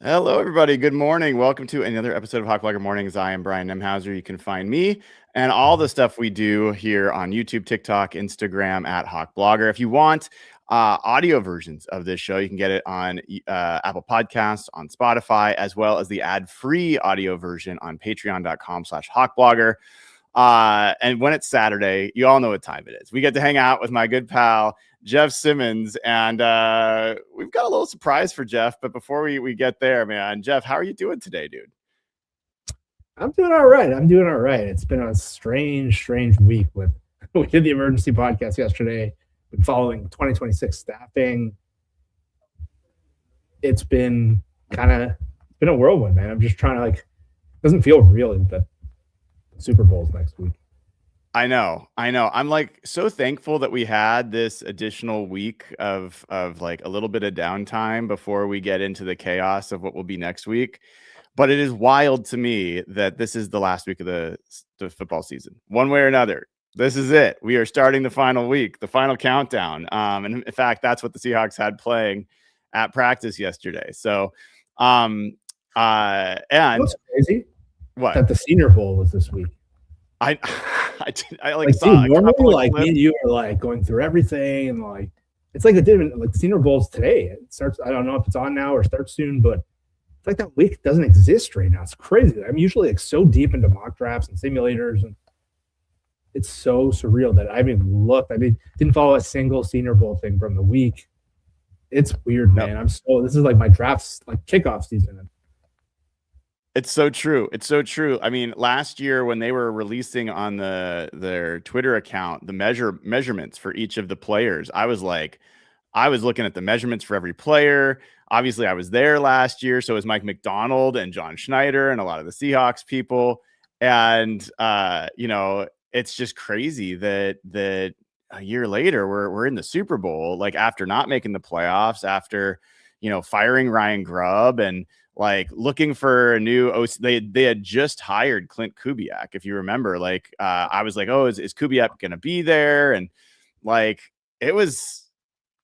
Hello, everybody. Good morning. Welcome to another episode of Hawk Blogger Mornings. I am Brian Nemhauser. You can find me and all the stuff we do here on YouTube, TikTok, Instagram at Hawk Blogger. If you want audio versions of this show, you can get it on Apple Podcasts, on Spotify, as well as the ad-free audio version on patreon.com/hawkblogger. And when it's Saturday, you all know what time it is. We get to hang out with my good pal, Jeff Simmons, and we've got a little surprise for Jeff. But before we get there, man, Jeff, how are you doing today, dude? I'm doing all right. It's been a strange week. We did the emergency podcast yesterday. Been following 2026 staffing. It's been a whirlwind, man. I'm just trying to it doesn't feel real that Super Bowl's next week. I know. I'm so thankful that we had this additional week of like a little bit of downtime before we get into the chaos of what will be next week. But it is wild to me that this is the last week of the football season. One way or another, this is it. We are starting the final week, the final countdown. And in fact, that's what the Seahawks had playing at practice yesterday. So, and what's crazy? What? That the Senior Bowl was this week. I saw normally me and you are going through everything and it's like it did the Senior Bowl's today. It starts. I don't know if it's on now or starts soon, but it's like that week doesn't exist right now. It's crazy. I'm usually so deep into mock drafts and simulators, and it's so surreal that I didn't follow a single Senior Bowl thing from the week. It's weird, man. This is my drafts kickoff season. It's so true. I mean, last year when they were releasing on their Twitter account the measurements for each of the players, I was looking at the measurements for every player. Obviously, I was there last year, so was Mike McDonald and John Schneider and a lot of the Seahawks people. And it's just crazy that a year later we're in the Super Bowl, after not making the playoffs, after firing Ryan Grubb and looking for a new OC. They had just hired Clint Kubiak, if you remember. I was like, oh, is Kubiak going to be there? And it's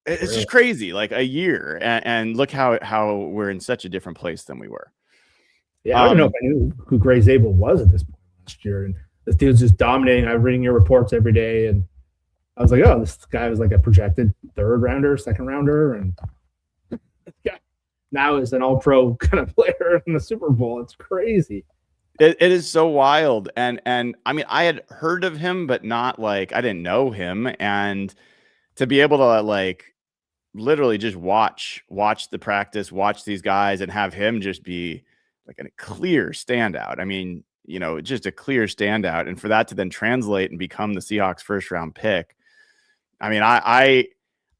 just crazy. A year, and look how we're in such a different place than we were. Yeah, I don't know if I knew who Gray Zabel was at this point last year, and this dude's just dominating. I'm reading your reports every day, and I was like, oh, this guy was a projected third rounder, second rounder, and yeah. Now is an all-pro kind of player in the Super Bowl. It's crazy. It is so wild. And I mean, I had heard of him, but not I didn't know him. And to be able to literally just watch the practice, watch these guys and have him just be a clear standout. I mean, just a clear standout. And for that to then translate and become the Seahawks first round pick. I mean, I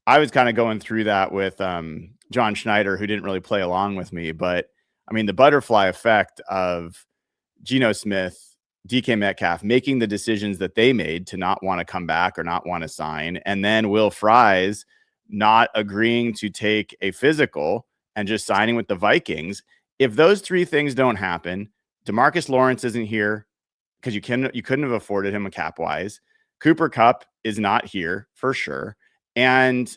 was kind of going through that with John Schneider, who didn't really play along with me. But I mean, the butterfly effect of Geno Smith, DK Metcalf making the decisions that they made to not want to come back or not want to sign, and then Will Fries not agreeing to take a physical and just signing with the Vikings. If those three things don't happen, DeMarcus Lawrence isn't here because you couldn't have afforded him a cap wise. Cooper Kupp is not here for sure. And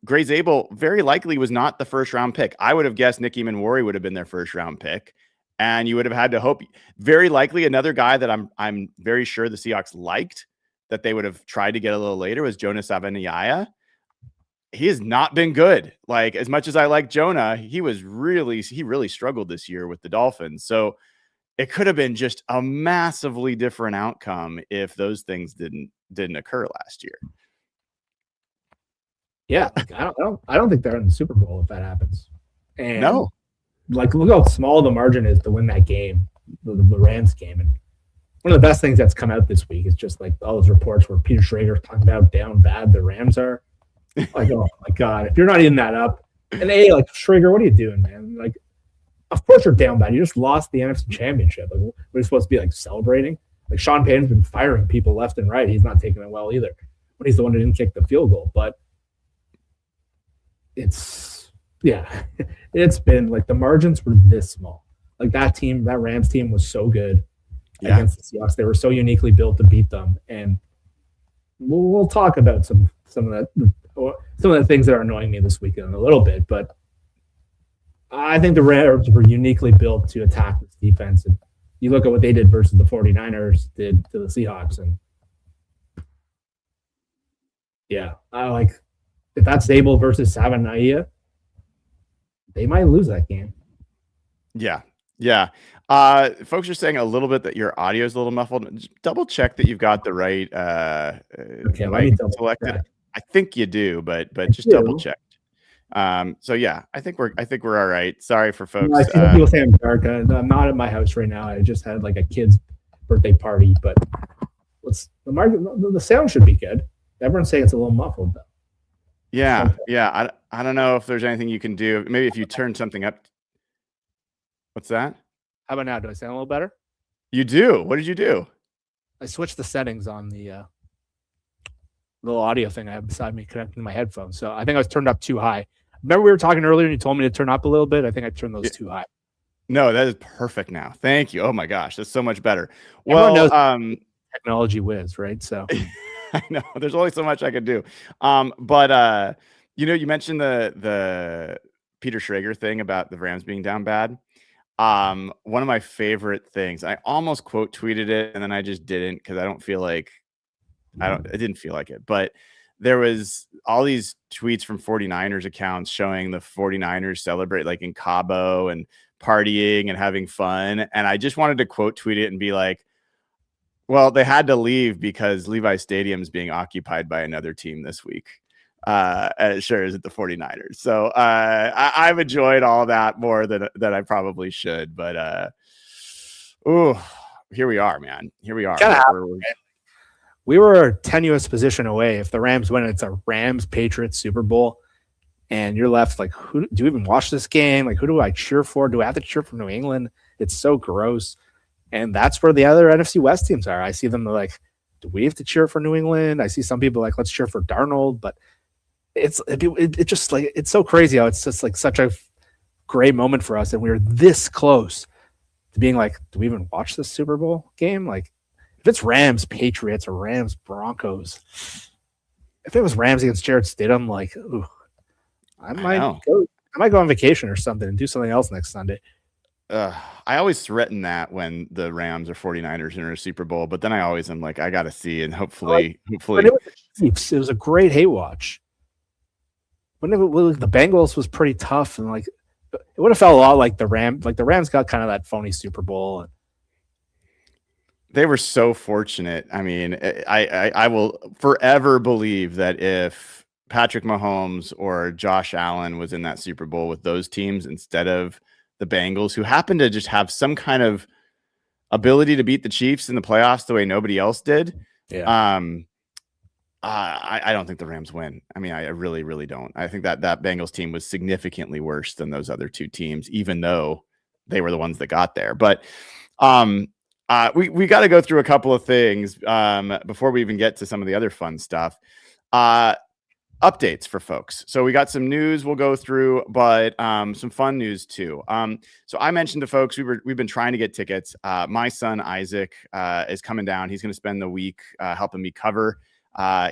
Gray Zabel very likely was not the first round pick. I would have guessed Nicky Manwari would have been their first round pick. And you would have had to hope very likely another guy that I'm very sure the Seahawks liked that they would have tried to get a little later was Jonas Aveniaya. He has not been good. As much as I like Jonah, he really struggled this year with the Dolphins. So it could have been just a massively different outcome if those things didn't occur last year. Yeah, I don't think they're in the Super Bowl if that happens. And no, look how small the margin is to win that game, the Rams game. And one of the best things that's come out this week is just all those reports where Peter Schrager's talking about how bad the Rams are. Oh my God, if you're not eating that up, and Schrager, what are you doing, man? Of course you're down bad. You just lost the NFC Championship. We're supposed to be celebrating. Sean Payton's been firing people left and right. He's not taking it well either. But he's the one who didn't kick the field goal. But it's been the margins were this small. That Rams team was so good against the Seahawks. They were so uniquely built to beat them. And we'll talk about some of the things that are annoying me this weekend a little bit, but I think the Rams were uniquely built to attack this defense. And you look at what they did versus the 49ers did to the Seahawks. And yeah, I like if that's Zabel versus Savanaia, they might lose that game. Yeah. Yeah. Folks are saying a little bit that your audio is a little muffled. Just double check that you've got the right Okay, let me double selected. check. I think you do, but just double check. So yeah, I think we're all right. Sorry for folks. I see people saying dark. I'm not at my house right now. I just had like a kid's birthday party, but the sound should be good. Everyone's saying it's a little muffled though. Yeah, yeah. I don't know if there's anything you can do. Maybe if you turn something up. What's that? How about now? Do I sound a little better? You do. What did you do? I switched the settings on the little audio thing I have beside me connecting to my headphones. So I think I was turned up too high. Remember we were talking earlier and you told me to turn up a little bit? I think I turned those too high. No, that is perfect now. Thank you. Oh my gosh, that's so much better. Everyone Well, knows technology whiz, right? So I know there's only so much I could do. But you mentioned the Peter Schrager thing about the Rams being down bad. One of my favorite things, I almost quote tweeted it and then I just didn't because I didn't feel like it. But there was all these tweets from 49ers accounts showing the 49ers celebrate like in Cabo and partying and having fun. And I just wanted to quote tweet it and be like, well, they had to leave because Levi Stadium is being occupied by another team this week. And it sure is at the 49ers. So I've enjoyed all that more than I probably should. But here we are, man. Here we are. We were a tenuous position away. If the Rams win, it's a Rams-Patriots Super Bowl. And you're left like, who do you even watch this game? Like, who do I cheer for? Do I have to cheer for New England? It's so gross. And that's where the other NFC West teams are. I see them like, do we have to cheer for New England? I see some people like, let's cheer for Darnold. But it just like, it's so crazy how it's just like such a great moment for us. And we were this close to being like, do we even watch this Super Bowl game? Like, if it's Rams, Patriots, or Rams, Broncos, if it was Rams against Jarrett Stidham, like, ooh, I might go on vacation or something and do something else next Sunday. I always threaten that when the Rams or 49ers are in a Super Bowl, but then I always am like, I got to see, and hopefully. But it was the Chiefs. It was a great hate watch. The Bengals was pretty tough, and like it would have felt a lot like the Rams. Like the Rams got kind of that phony Super Bowl. They were so fortunate. I mean, I will forever believe that if Patrick Mahomes or Josh Allen was in that Super Bowl with those teams instead of the Bengals, who happened to just have some kind of ability to beat the Chiefs in the playoffs the way nobody else did. Yeah. I don't think the Rams win. I mean, I really, really don't. I think that Bengals team was significantly worse than those other two teams, even though they were the ones that got there. But we got to go through a couple of things before we even get to some of the other fun stuff. Updates for folks. So we got some news we'll go through, but some fun news too. So I mentioned to folks we've been trying to get tickets. My son Isaac is coming down. He's going to spend the week helping me cover.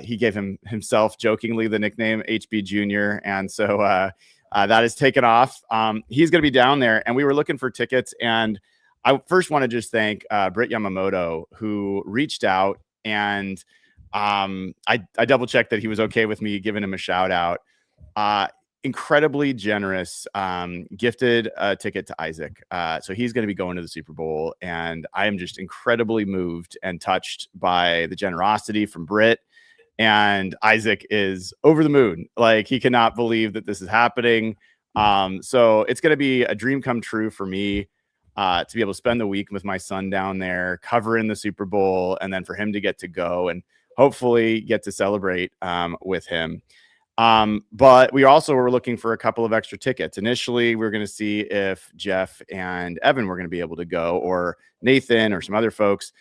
He gave himself jokingly the nickname HB Junior, and so that has taken off. He's going to be down there, and we were looking for tickets. And I first want to just thank Britt Yamamoto, who reached out, and I double checked that he was okay with me giving him a shout out. Incredibly generous, gifted a ticket to Isaac. So he's going to be going to the Super Bowl, and I am just incredibly moved and touched by the generosity from Britt. And Isaac is over the moon. Like, he cannot believe that this is happening. So it's going to be a dream come true for me to be able to spend the week with my son down there, covering the Super Bowl, and then for him to get to go and hopefully get to celebrate with him. But we also were looking for a couple of extra tickets. Initially, we were going to see if Jeff and Evan were going to be able to go, or Nathan or some other folks.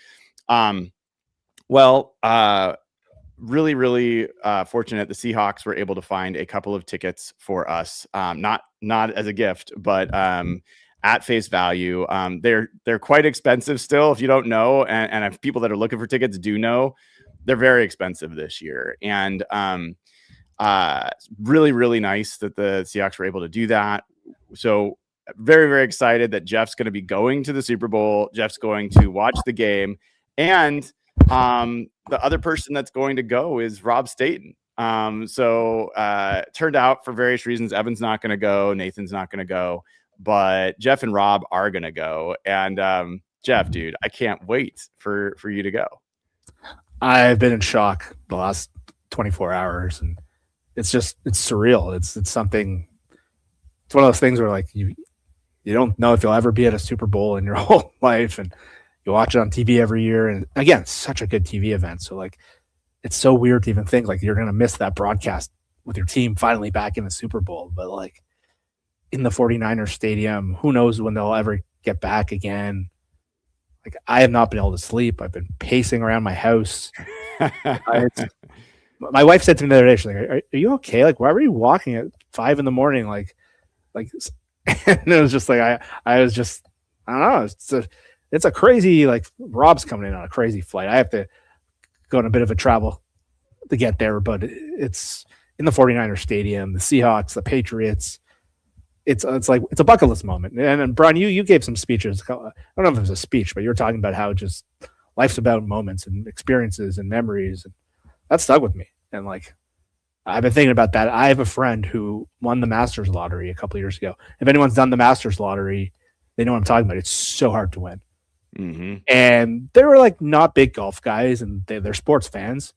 Really, really fortunate. The Seahawks were able to find a couple of tickets for us, not as a gift, but at face value. They're quite expensive still, if you don't know, and if people that are looking for tickets do know, they're very expensive this year. And really, really nice that the Seahawks were able to do that. So very, very excited that Jeff's going to be going to the Super Bowl. Jeff's going to watch the game. And the other person that's going to go is Rob Staten. So turned out for various reasons, Evan's not going to go. Nathan's not going to go. But Jeff and Rob are going to go. And Jeff, dude, I can't wait for you to go. I've been in shock the last 24 hours, and it's surreal. It's something. It's one of those things where like you don't know if you'll ever be at a Super Bowl in your whole life, and you watch it on TV every year. And again, it's such a good TV event. So like, it's so weird to even think like you're going to miss that broadcast with your team finally back in the Super Bowl. But like in the 49ers stadium, who knows when they'll ever get back again. Like I have not been able to sleep. I've been pacing around my house. My wife said to me the other day, she's like, are you okay? Like, why were you walking at 5 a.m? Like, and it was just like, I was just, I don't know. It's a crazy, like Rob's coming in on a crazy flight. I have to go on a bit of a travel to get there, but it's in the 49ers stadium, the Seahawks, the Patriots. It's like, it's a bucket list moment. And Brian, you gave some speeches. I don't know if it was a speech, but you were talking about how just life's about moments and experiences and memories. And that stuck with me. And like, I've been thinking about that. I have a friend who won the Masters lottery a couple of years ago. If anyone's done the Masters lottery, they know what I'm talking about. It's so hard to win. Mm-hmm. And they were like not big golf guys, and they're sports fans.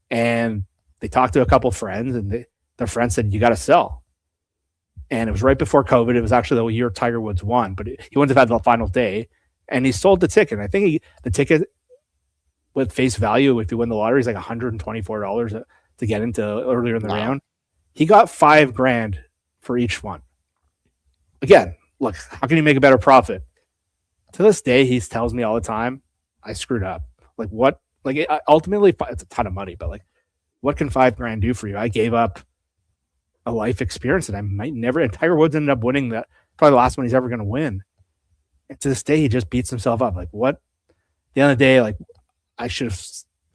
And they talked to a couple of friends, and their friend said, you got to sell. And it was right before COVID. It was actually the year Tiger Woods won, but he wouldn't have had the final day. And he sold the ticket. And I think the ticket with face value, if you win the lottery, is like $124 to get into earlier in the round. He got $5,000 for each one. Again, look, how can you make a better profit? To this day, he tells me all the time, I screwed up. Like what? Like ultimately, it's a ton of money, but like, what can $5,000 do for you? I gave up a life experience that I might never. And Tiger Woods ended up winning that, probably the last one he's ever going to win. And to this day, he just beats himself up. Like what? At the end of the day, like I should have.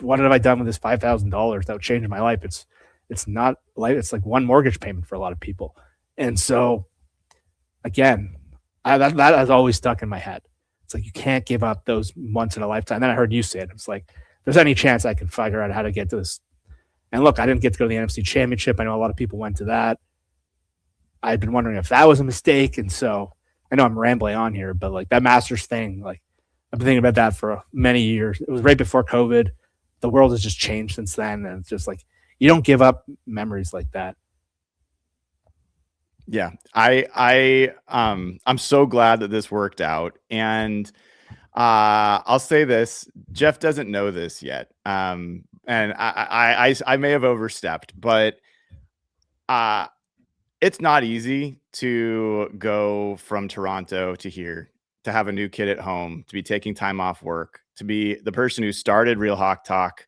What have I done with this $5,000 that would change my life? It's not like it's like one mortgage payment for a lot of people. And so, again, that has always stuck in my head. It's like you can't give up those once in a lifetime. And then I heard you say it. It's like, if there's any chance I can figure out how to get to this. And look, I didn't get to go to the NFC Championship. I know a lot of people went to that. I'd been wondering if that was a mistake. And so I know I'm rambling on here, but like that Masters thing, like I've been thinking about that for many years. It was right before COVID. The world has just changed since then. And it's just like, you don't give up memories like that. Yeah, I'm so glad that this worked out. And I'll say this, Jeff doesn't know this yet. And I may have overstepped, but it's not easy to go from Toronto to here, to have a new kid at home, to be taking time off work, to be the person who started Real Hawk Talk,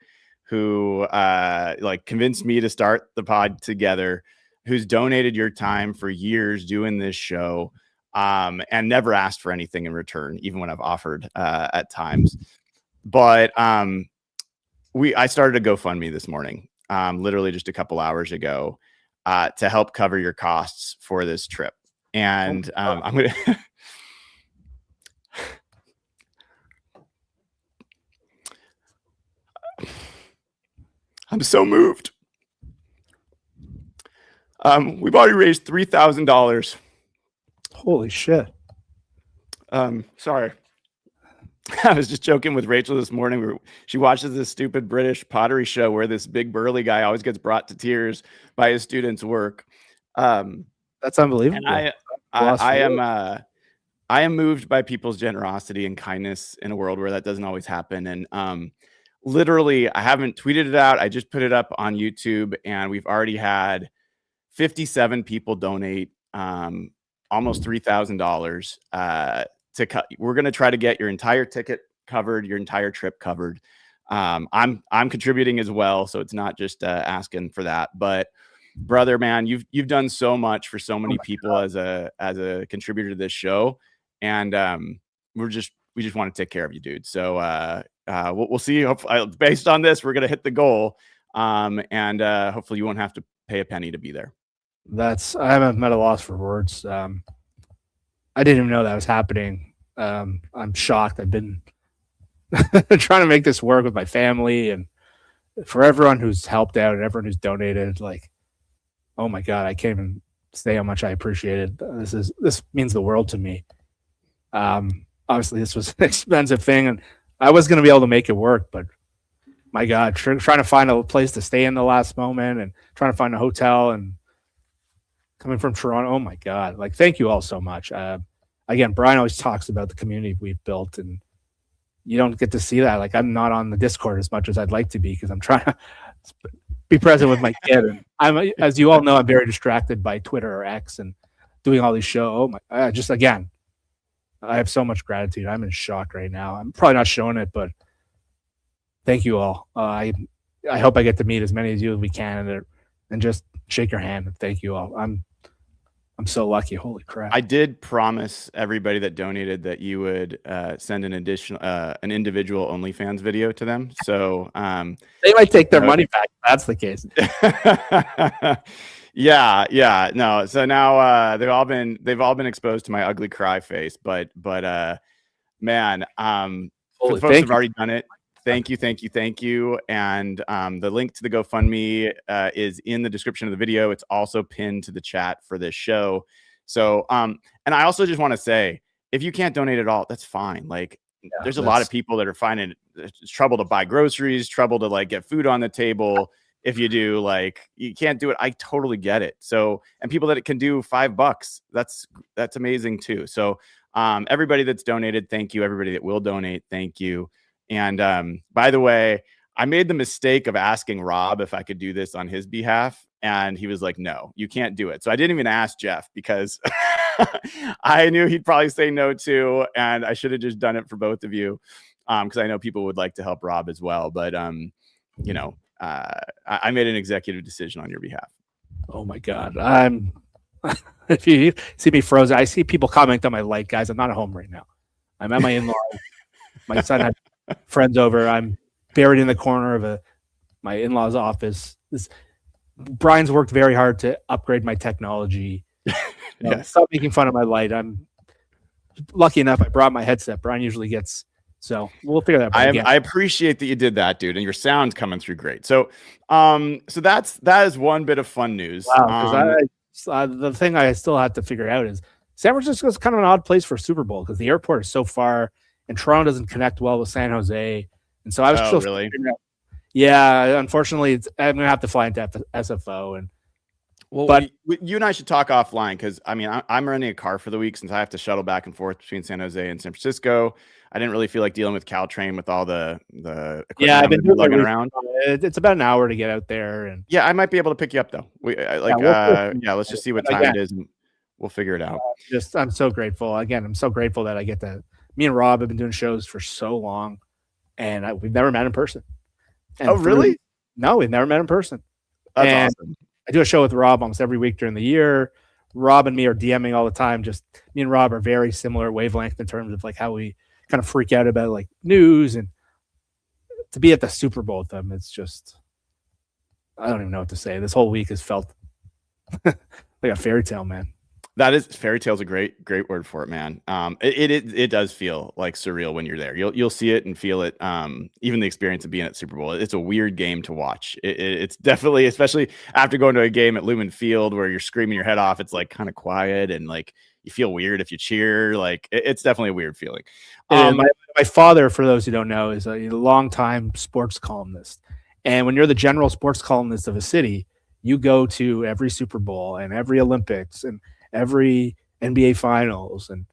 who like convinced me to start the pod together, who's donated your time for years doing this show, and never asked for anything in return, even when I've offered at times. But I started a GoFundMe this morning, literally just a couple hours ago, to help cover your costs for this trip. And I'm going to... I'm so moved. We've already raised $3,000. Holy shit. Sorry. I was just joking with Rachel this morning. She watches this stupid British pottery show where this big burly guy always gets brought to tears by his students' work. That's unbelievable. And I am moved by people's generosity and kindness in a world where that doesn't always happen. And literally, I haven't tweeted it out. I just put it up on YouTube, and we've already had 57 people donate almost $3,000 to cut. We're going to try to get your entire ticket covered, your entire trip covered. I'm contributing as well, so it's not just asking for that. But brother, man, you've done so much for so many people as a contributor to this show, and we just want to take care of you, dude. So we'll see. Hopefully, based on this, we're going to hit the goal, and hopefully you won't have to pay a penny to be there. I'm at a loss for words. I didn't even know that was happening. I'm shocked. I've been trying to make this work with my family, and for everyone who's helped out and everyone who's donated, like, oh my God, I can't even say how much I appreciate it. This means the world to me. Obviously this was an expensive thing and I was going to be able to make it work, but my God, trying to find a place to stay in the last moment and trying to find a hotel and coming from Toronto. Oh my God. Like, thank you all so much. Again, Brian always talks about the community we've built and you don't get to see that. Like, I'm not on the Discord as much as I'd like to be because I'm trying to be present with my kid. And as you all know, I'm very distracted by Twitter or X and doing all these shows. Oh my, just again, I have so much gratitude. I'm in shock right now. I'm probably not showing it, but thank you all. I hope I get to meet as many of you as we can and just shake your hand. Thank you all. I'm so lucky. Holy crap. I did promise everybody that donated that you would send an individual OnlyFans video to them. So they might take their money back if that's the case. Yeah. No. So now they've all been exposed to my ugly cry face, but man, for the folks who've already done it, thank you. And the link to the GoFundMe is in the description of the video. It's also pinned to the chat for this show. So, and I also just want to say, if you can't donate at all, that's fine. Like, there's a lot of people that are finding it's trouble to buy groceries, trouble to like get food on the table. If you do, like, you can't do it. I totally get it. So, and people that can do $5, that's amazing too. So, everybody that's donated, thank you. Everybody that will donate, thank you. And by the way, I made the mistake of asking Rob if I could do this on his behalf. And he was like, no, you can't do it. So I didn't even ask Jeff because I knew he'd probably say no too. And I should have just done it for both of you because I know people would like to help Rob as well. But, I made an executive decision on your behalf. Oh my God. If you see me frozen, I see people comment on my light, guys. I'm not at home right now. I'm at my in-laws. My son had friends over. I'm buried in the corner of my in-laws' office. Brian's worked very hard to upgrade my technology. Yes. Stop making fun of my light. I'm lucky enough I brought my headset. Brian usually gets, so we'll figure that out. I appreciate that you did that, dude, and your sound's coming through great. So that is one bit of fun news. Wow, the thing I still have to figure out is San Francisco is kind of an odd place for Super Bowl because the airport is so far and Toronto doesn't connect well with San Jose. And so I was still really? Yeah, unfortunately, I'm gonna have to fly into SFO. And but you and I should talk offline because I mean I'm renting a car for the week since I have to shuttle back and forth between San Jose and San Francisco. I didn't really feel like dealing with Caltrain with all the equipment I've been lugging around. It's about an hour to get out there, and I might be able to pick you up though. Let's just see what time it is, and we'll figure it out. I'm so grateful. Again, I'm so grateful that I get to. Me and Rob have been doing shows for so long, and we've never met in person. And really? No, we've never met in person. That's awesome. I do a show with Rob almost every week during the year. Rob and me are DMing all the time. Just me and Rob are very similar wavelength in terms of like how we kind of freak out about like news, and to be at the Super Bowl with them, it's just, I don't even know what to say. This whole week has felt like a fairy tale, man. That is, fairy tale is a great word for it, man. It does feel like surreal when you're there. You'll see it and feel it. Even the experience of being at Super Bowl, it's a weird game to watch. It's definitely, especially after going to a game at Lumen Field where you're screaming your head off. It's like kind of quiet and like you feel weird if you cheer. Like it's definitely a weird feeling. My father, for those who don't know, is a longtime sports columnist, and when you're the general sports columnist of a city, you go to every Super Bowl and every Olympics and every NBA finals. And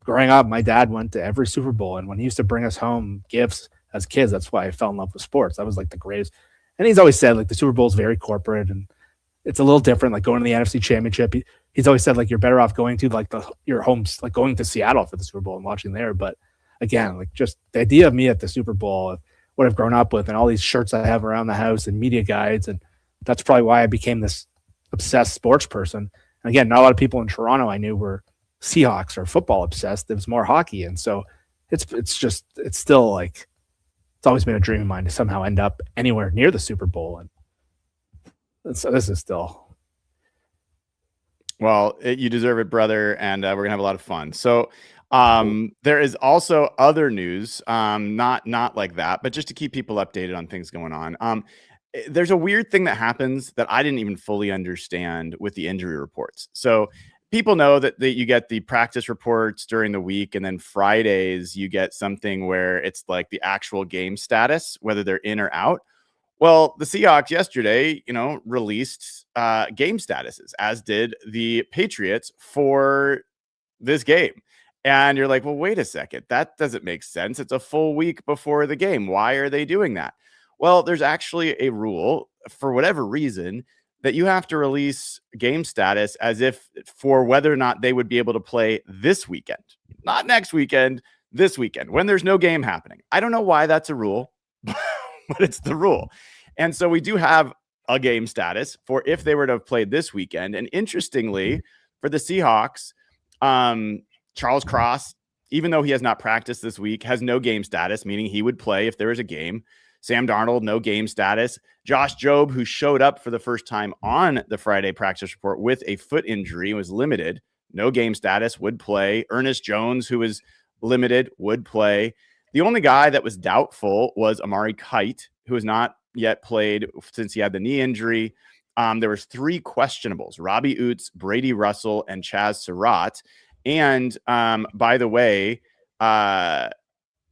growing up, my dad went to every Super Bowl. And when he used to bring us home gifts as kids, that's why I fell in love with sports. That was like the greatest. And he's always said like the Super Bowl is very corporate and it's a little different. Like going to the NFC Championship, he's always said like you're better off going to like your homes, like going to Seattle for the Super Bowl and watching there. But again, like just the idea of me at the Super Bowl, what I've grown up with, and all these shirts I have around the house and media guides, and that's probably why I became this obsessed sports person. And again, not a lot of people in Toronto I knew were Seahawks or football obsessed. It was more hockey. And so it's still like, it's always been a dream of mine to somehow end up anywhere near the Super Bowl. And so this is still. Well, you deserve it, brother, and we're gonna have a lot of fun. So, there is also other news, not like that, but just to keep people updated on things going on. There's a weird thing that happens that I didn't even fully understand with the injury reports. So, people know that you get the practice reports during the week, and then Fridays you get something where it's like the actual game status, whether they're in or out. Well, the Seahawks yesterday, released game statuses, as did the Patriots for this game. And you're like, well, wait a second. That doesn't make sense. It's a full week before the game. Why are they doing that? Well, there's actually a rule for whatever reason that you have to release game status as if for whether or not they would be able to play this weekend, not next weekend, this weekend, when there's no game happening. I don't know why that's a rule, but it's the rule. And so we do have a game status for if they were to have played this weekend. And interestingly, for the Seahawks, Charles Cross, even though he has not practiced this week, has no game status, meaning he would play if there was a game. Sam Darnold, no game status. Josh Jobe, who showed up for the first time on the Friday practice report with a foot injury, was limited, no game status, would play. Ernest Jones, who was limited, would play. The only guy that was doubtful was Amari Kite, who has not yet played since he had the knee injury. There was 3 questionables: Robbie Oots, Brady Russell, and Chaz Surratt. And by the way,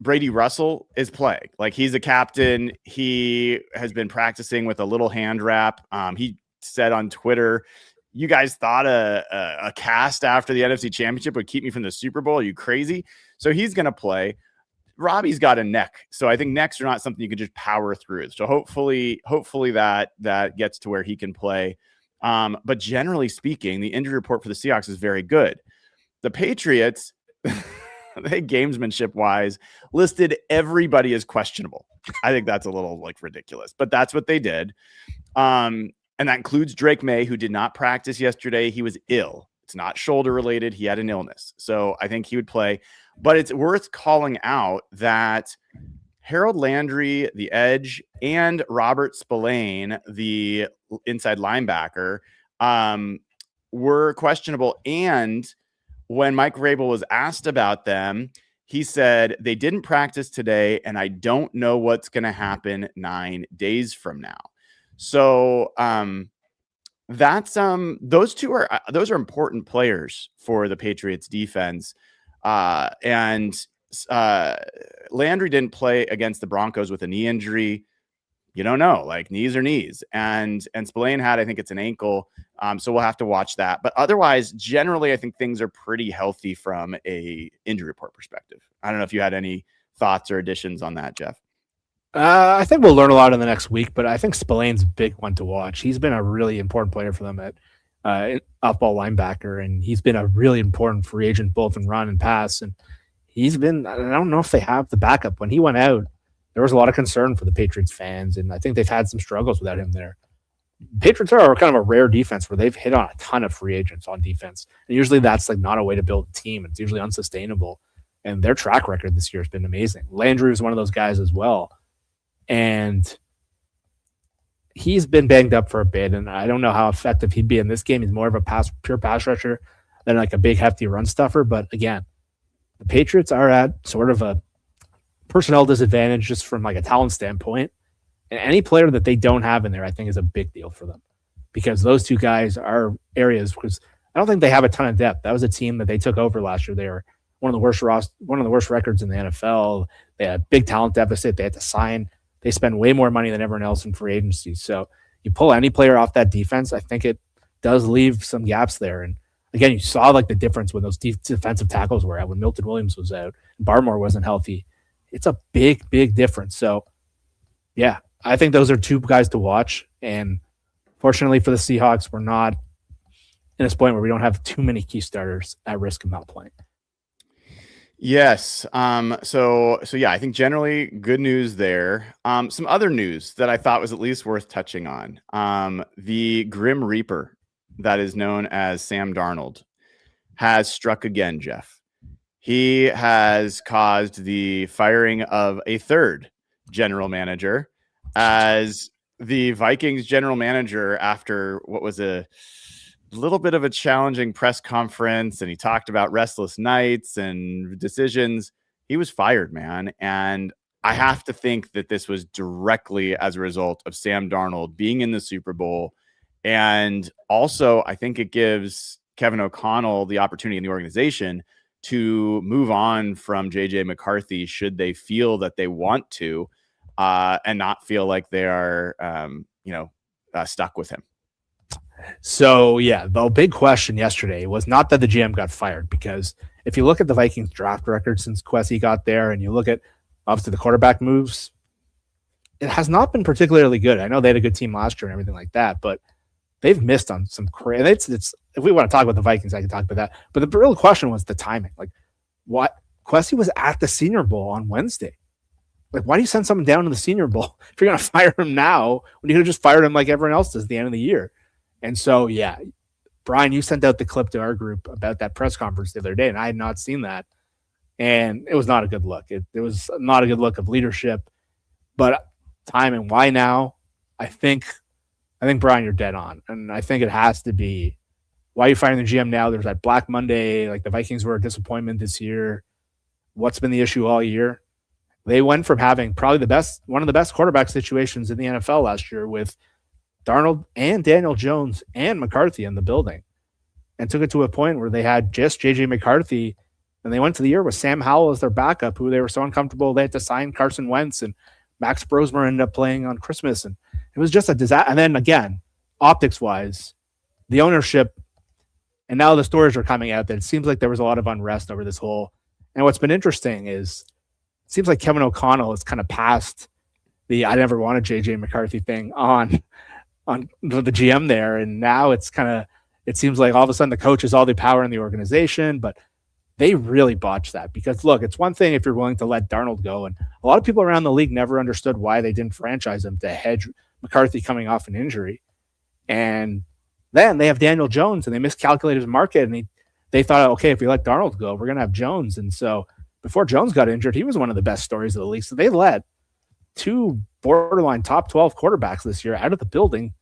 Brady Russell is playing. Like, he's a captain. He has been practicing with a little hand wrap. He said on Twitter, "You guys thought a cast after the NFC Championship would keep me from the Super Bowl? Are you crazy?" So he's going to play. Robbie's got a neck, so I think necks are not something you can just power through. So hopefully that gets to where he can play. But generally speaking, the injury report for the Seahawks is very good. The Patriots, they gamesmanship wise listed everybody as questionable. I think that's a little ridiculous, but that's what they did. And that includes Drake May, who did not practice yesterday. He was ill. It's not shoulder related. He had an illness. So I think he would play. But it's worth calling out that Harold Landry, the edge, and Robert Spillane, the inside linebacker, were questionable. And when Mike Vrabel was asked about them, he said, they didn't practice today, and I don't know what's going to happen 9 days from now. So that's those are important players for the Patriots defense. And Landry didn't play against the Broncos with a knee injury. You don't know, knees are knees. And Spillane had, I think it's an ankle. So we'll have to watch that. But otherwise, generally, I think things are pretty healthy from a injury report perspective. I don't know if you had any thoughts or additions on that, Jeff. I think we'll learn a lot in the next week, but I think Spillane's a big one to watch. He's been a really important player for them at off-ball linebacker, and he's been a really important free agent both in run and pass. And he's been, I don't know if they have the backup. When he went out, there was a lot of concern for the Patriots fans, and I think they've had some struggles without him there. Patriots are kind of a rare defense where they've hit on a ton of free agents on defense. And usually that's not a way to build a team. It's usually unsustainable. And their track record this year has been amazing. Landry was one of those guys as well. And he's been banged up for a bit, and I don't know how effective he'd be in this game. He's more of a pure pass rusher than a big, hefty run stuffer. But again, the Patriots are at sort of a personnel disadvantage just from a talent standpoint. And any player that they don't have in there, I think, is a big deal for them, because those two guys are areas because I don't think they have a ton of depth. That was a team that they took over last year. They were one of the worst records in the NFL. They had a big talent deficit. They had to sign. They spend way more money than everyone else in free agency. So you pull any player off that defense, I think it does leave some gaps there. And again, you saw the difference when those defensive tackles were out, when Milton Williams was out, and Barmore wasn't healthy. It's a big, big difference. So yeah, I think those are two guys to watch. And fortunately for the Seahawks, we're not in this point where we don't have too many key starters at risk of not playing. Yes. So yeah, I think generally good news there. Some other news that I thought was at least worth touching on. The Grim Reaper that is known as Sam Darnold has struck again, Jeff. He has caused the firing of a third general manager, as the Vikings general manager, after what was a little bit of a challenging press conference, and he talked about restless nights and decisions. He was fired, man. And I have to think that this was directly as a result of Sam Darnold being in the Super Bowl. And also, I think it gives Kevin O'Connell the opportunity in the organization to move on from JJ McCarthy should they feel that they want to, and not feel like they are, stuck with him. So, yeah, the big question yesterday was not that the GM got fired, because if you look at the Vikings draft record since Kwesi got there, and you look at obviously the quarterback moves, it has not been particularly good. I know they had a good team last year and everything like that, but they've missed on some crazy. It's if we want to talk about the Vikings, I can talk about that. But the real question was the timing. Like, what? Kwesi was at the Senior Bowl on Wednesday. Like, why do you send someone down to the Senior Bowl if you're going to fire him now when you could have just fired him like everyone else does at the end of the year? And so, yeah, Brian, you sent out the clip to our group about that press conference the other day, and I had not seen that. And it was not a good look. It was not a good look of leadership. But timing, why now? I think, Brian, you're dead on. And I think it has to be, why are you firing the GM now? There's that Black Monday. Like, the Vikings were a disappointment this year. What's been the issue all year? They went from having probably one of the best quarterback situations in the NFL last year with Darnold and Daniel Jones and McCarthy in the building, and took it to a point where they had just JJ McCarthy, and they went to the year with Sam Howell as their backup, who they were so uncomfortable they had to sign Carson Wentz, and Max Brosmer ended up playing on Christmas, and it was just a disaster. And then again, optics wise, the ownership, and now the stories are coming out that it seems like there was a lot of unrest over this whole. And what's been interesting is it seems like Kevin O'Connell has kind of passed the "I never wanted JJ McCarthy" thing on the GM there, and now it seems like all of a sudden the coach has all the power in the organization, but they really botched that. Because look, it's one thing if you're willing to let Darnold go, and a lot of people around the league never understood why they didn't franchise him to hedge McCarthy coming off an injury. And then they have Daniel Jones, and they miscalculated his market, and they thought, okay, if we let Darnold go, we're going to have Jones. And so before Jones got injured, he was one of the best stories of the league. So they let two borderline top 12 quarterbacks this year out of the building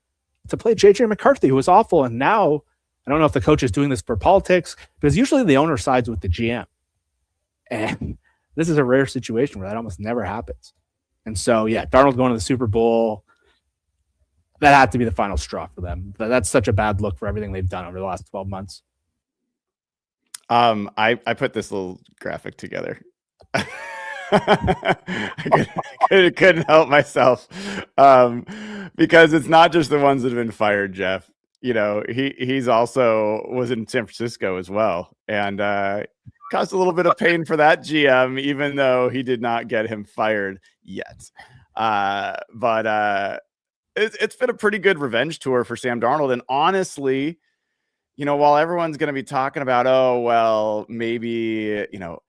to play JJ McCarthy, who was awful. And now I don't know if the coach is doing this for politics, because usually the owner sides with the GM. And this is a rare situation where that almost never happens. And so, yeah, Darnold going to the Super Bowl, that had to be the final straw for them. That's such a bad look for everything they've done over the last 12 months. I put this little graphic together. I couldn't help myself, because it's not just the ones that have been fired, Jeff. You know, he's also was in San Francisco as well, and caused a little bit of pain for that GM, even though he did not get him fired yet. But it's been a pretty good revenge tour for Sam Darnold, and honestly, you know, while everyone's going to be talking about, oh, well, maybe, you know,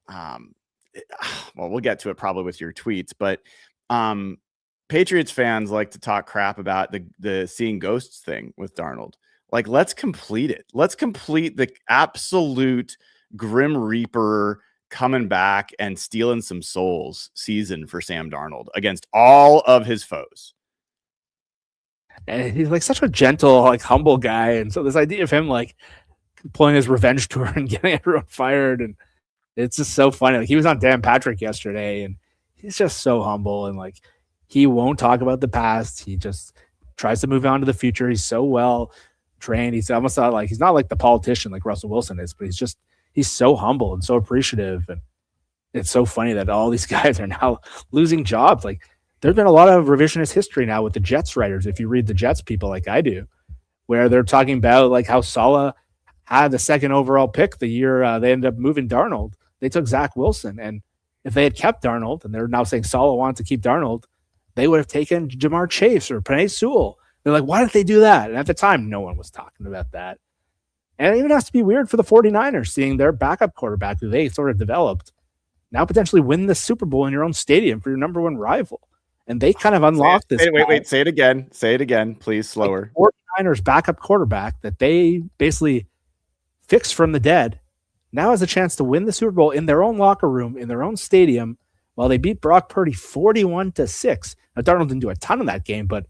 well, we'll get to it probably with your tweets, but Patriots fans like to talk crap about the seeing ghosts thing with Darnold. Like, let's complete it. Let's complete the absolute Grim Reaper coming back and stealing some souls season for Sam Darnold against all of his foes. And he's like such a gentle, like humble guy. And so this idea of him like pulling his revenge tour and getting everyone fired, and it's just so funny. Like, he was on Dan Patrick yesterday, and he's just so humble, and like he won't talk about the past. He just tries to move on to the future. He's so well trained. He's almost not like, he's not like the politician like Russell Wilson is, but he's so humble and so appreciative. And it's so funny that all these guys are now losing jobs. Like, there's been a lot of revisionist history now with the Jets writers, if you read the Jets people like I do, where they're talking about like how Saleh had the second overall pick the year they ended up moving Darnold. They took Zach Wilson, and if they had kept Darnold, and they're now saying Saleh wanted to keep Darnold, they would have taken Jamar Chase or Penei Sewell. They're like, why did they do that? And at the time, no one was talking about that. And it even has to be weird for the 49ers, seeing their backup quarterback, who they sort of developed, now potentially win the Super Bowl in your own stadium for your number one rival. And they kind of unlocked this. Wait, say it again. Say it again, please, slower. Like 49ers backup quarterback that they basically fixed from the dead now has a chance to win the Super Bowl in their own locker room, in their own stadium, while they beat Brock Purdy 41-6. Now, Darnold didn't do a ton of that game, but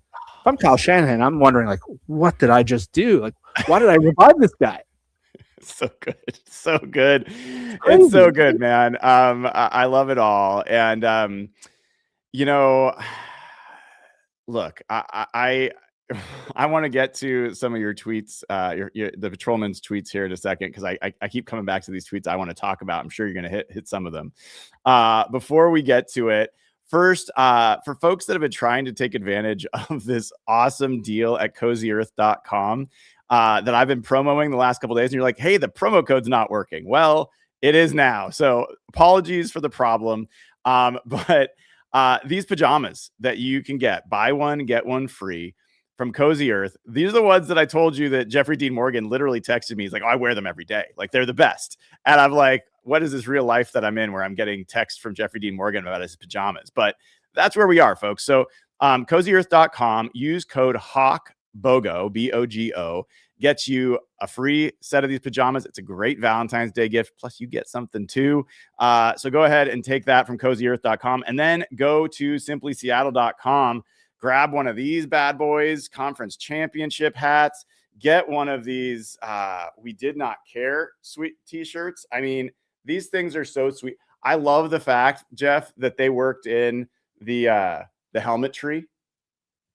if I'm Kyle Shanahan, I'm wondering, like, what did I just do? Like, why did I revive this guy? So good. So good. It's so good, man. I love it all. And, look, I want to get to some of your tweets, the patrolman's tweets here in a second, because I keep coming back to these tweets I want to talk about. I'm sure you're going to hit some of them. Before we get to it, first, for folks that have been trying to take advantage of this awesome deal at CozyEarth.com that I've been promoting the last couple of days, and you're like, hey, the promo code's not working. Well, it is now. So apologies for the problem. But these pajamas that you can get, buy one, get one free, from Cozy Earth. These are the ones that I told you that Jeffrey Dean Morgan literally texted me. He's like, oh, I wear them every day. Like, they're the best. And I'm like, what is this real life that I'm in where I'm getting text from Jeffrey Dean Morgan about his pajamas? But that's where we are, folks. So CozyEarth.com, use code HAWKBOGO, B-O-G-O, gets you a free set of these pajamas. It's a great Valentine's Day gift. Plus, you get something too. So go ahead and take that from CozyEarth.com, and then go to SimplySeattle.com. Grab one of these bad boys, conference championship hats. Get one of these We Did Not Care sweet t-shirts. I mean, these things are so sweet. I love the fact, Jeff, that they worked in the helmet tree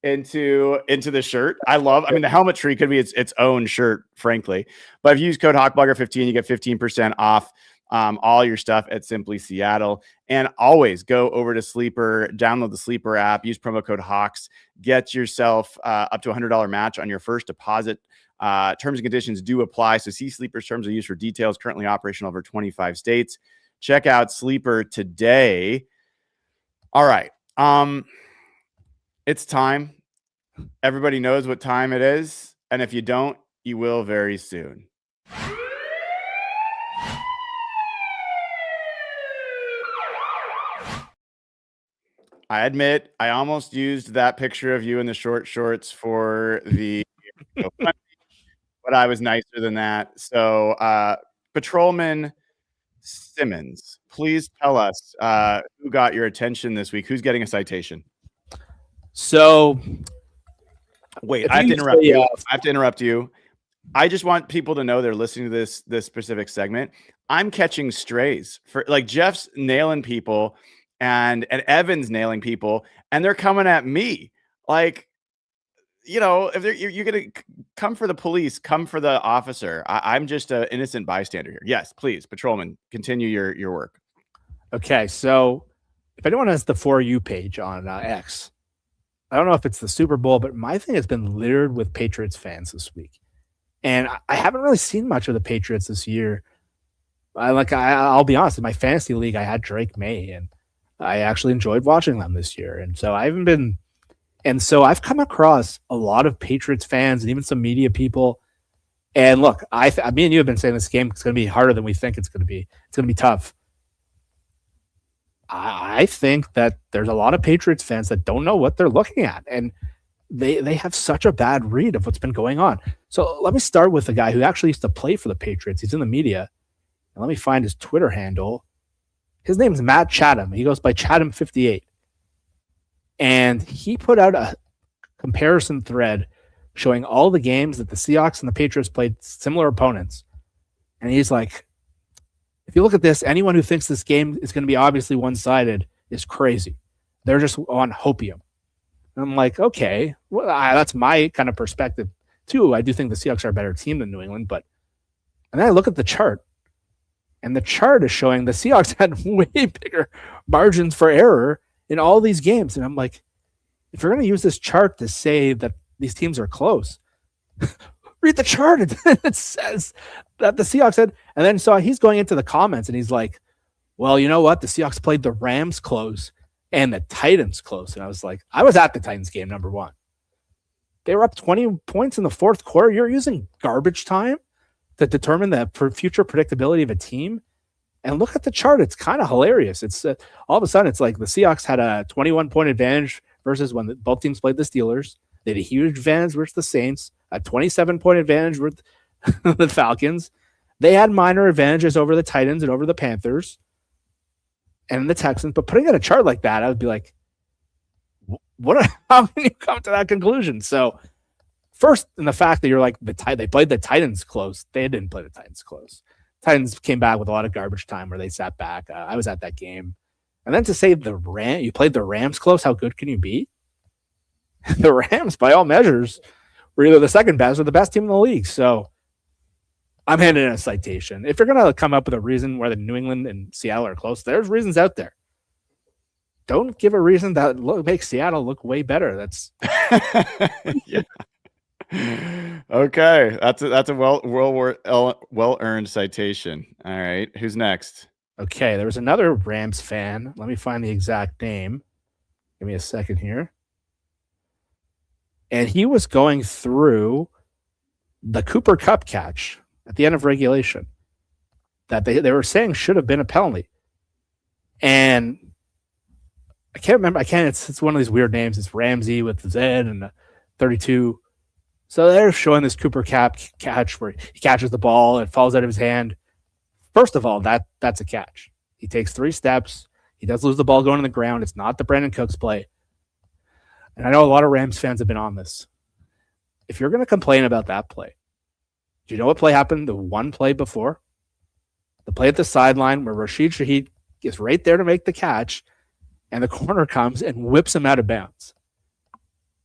into the shirt. I mean, the helmet tree could be its own shirt, frankly. But if you use code HawkBugger15, you get 15% off all your stuff at Simply Seattle. And always go over to Sleeper, download the Sleeper app, use promo code HAWKS, get yourself up to a $100 match on your first deposit. Terms and conditions do apply. So see Sleeper's terms of use for details. Currently operational over 25 states. Check out Sleeper today. All right. It's time. Everybody knows what time it is. And if you don't, you will very soon. I admit I almost used that picture of you in the short shorts for the but I was nicer than that. So Patrolman Simmons, please tell us who got your attention this week. Who's getting a citation? So wait, I have to interrupt you. I have to interrupt you. I just want people to know they're listening to this specific segment. I'm catching strays for, like, Jeff's nailing people and Evan's nailing people, and they're coming at me. Like, if you're going to come for the police, come for the officer. I'm just an innocent bystander here. Yes, please, Patrolman, continue your work. Okay, so if anyone has the For You page on X, I don't know if it's the Super Bowl, but my thing has been littered with Patriots fans this week. And I haven't really seen much of the Patriots this year. I'll be honest, in my fantasy league, I had Drake May, and I actually enjoyed watching them this year. And so I've come across a lot of Patriots fans and even some media people. And look, me and you have been saying this game is going to be harder than we think it's going to be. It's going to be tough. I think that there's a lot of Patriots fans that don't know what they're looking at, and they have such a bad read of what's been going on. So let me start with a guy who actually used to play for the Patriots. He's in the media. And let me find his Twitter handle. His name is Matt Chatham. He goes by Chatham58. And he put out a comparison thread showing all the games that the Seahawks and the Patriots played similar opponents. And he's like, if you look at this, anyone who thinks this game is going to be obviously one-sided is crazy. They're just on hopium. And I'm like, okay, well, that's my kind of perspective too. I do think the Seahawks are a better team than New England, and then I look at the chart, and the chart is showing the Seahawks had way bigger margins for error in all these games. And I'm like, if you're going to use this chart to say that these teams are close, read the chart. It says that the Seahawks had, and then so he's going into the comments and he's like, well, you know what? The Seahawks played the Rams close and the Titans close. And I was like, I was at the Titans game, number one. They were up 20 points in the fourth quarter. You're using garbage time to determine the future predictability of a team. And look at the chart. It's kind of hilarious. It's all of a sudden, it's like the Seahawks had a 21-point advantage versus when both teams played the Steelers. They had a huge advantage versus the Saints, a 27-point advantage with the Falcons. They had minor advantages over the Titans and over the Panthers and the Texans. But putting out a chart like that, I would be like, How can you come to that conclusion? So first, in the fact that you're like they played the Titans close. They didn't play the Titans close. Titans came back with a lot of garbage time where they sat back. I was at that game. And then to say you played the Rams close, how good can you be? The Rams, by all measures, were either the second best or the best team in the league. So I'm handing in a citation. If you're going to come up with a reason why the New England and Seattle are close, there's reasons out there. Don't give a reason that makes Seattle look way better. That's yeah. Okay, that's a well earned citation. All right, who's next? Okay, there was another Rams fan. Let me find the exact name. Give me a second here. And he was going through the Cooper Kupp catch at the end of regulation that they were saying should have been a penalty. And I can't remember. It's one of these weird names. It's Ramsey with the Z and the 32. So they're showing this Cooper Kupp catch where he catches the ball, it falls out of his hand. First of all, that's a catch. He takes 3 steps. He does lose the ball going to the ground. It's not the Brandon Cooks play. And I know a lot of Rams fans have been on this. If you're going to complain about that play, do you know what play happened the one play before? The play at the sideline where Rashid Shaheed is right there to make the catch, and the corner comes and whips him out of bounds.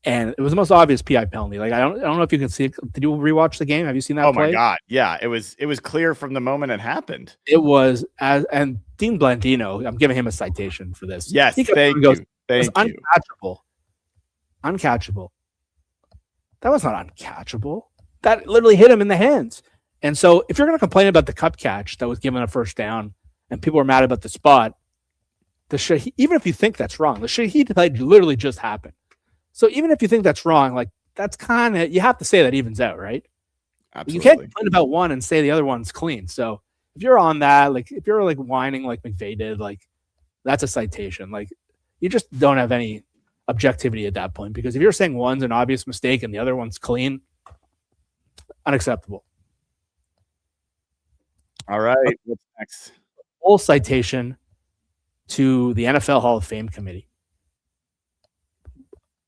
And it was the most obvious PI penalty. Like I don't know if you can see it. Did you rewatch the game? Have you seen that play? Oh my God. Yeah, it was clear from the moment it happened. It was and Dean Blandino, I'm giving him a citation for this. Yes, thank you. Uncatchable. Uncatchable. That was not uncatchable. That literally hit him in the hands. And so if you're going to complain about the Kupp catch that was given a first down and people are mad about the spot, even if you think that's wrong, the Shaheed play literally just happened. So even if you think that's wrong, like that's kind of, you have to say that evens out, right? Absolutely. You can't complain about one and say the other one's clean. So if you're on that, like if you're like whining like McVay did, like that's a citation. Like you just don't have any objectivity at that point, because if you're saying one's an obvious mistake and the other one's clean, unacceptable. All right. What's next? Full citation to the NFL Hall of Fame committee.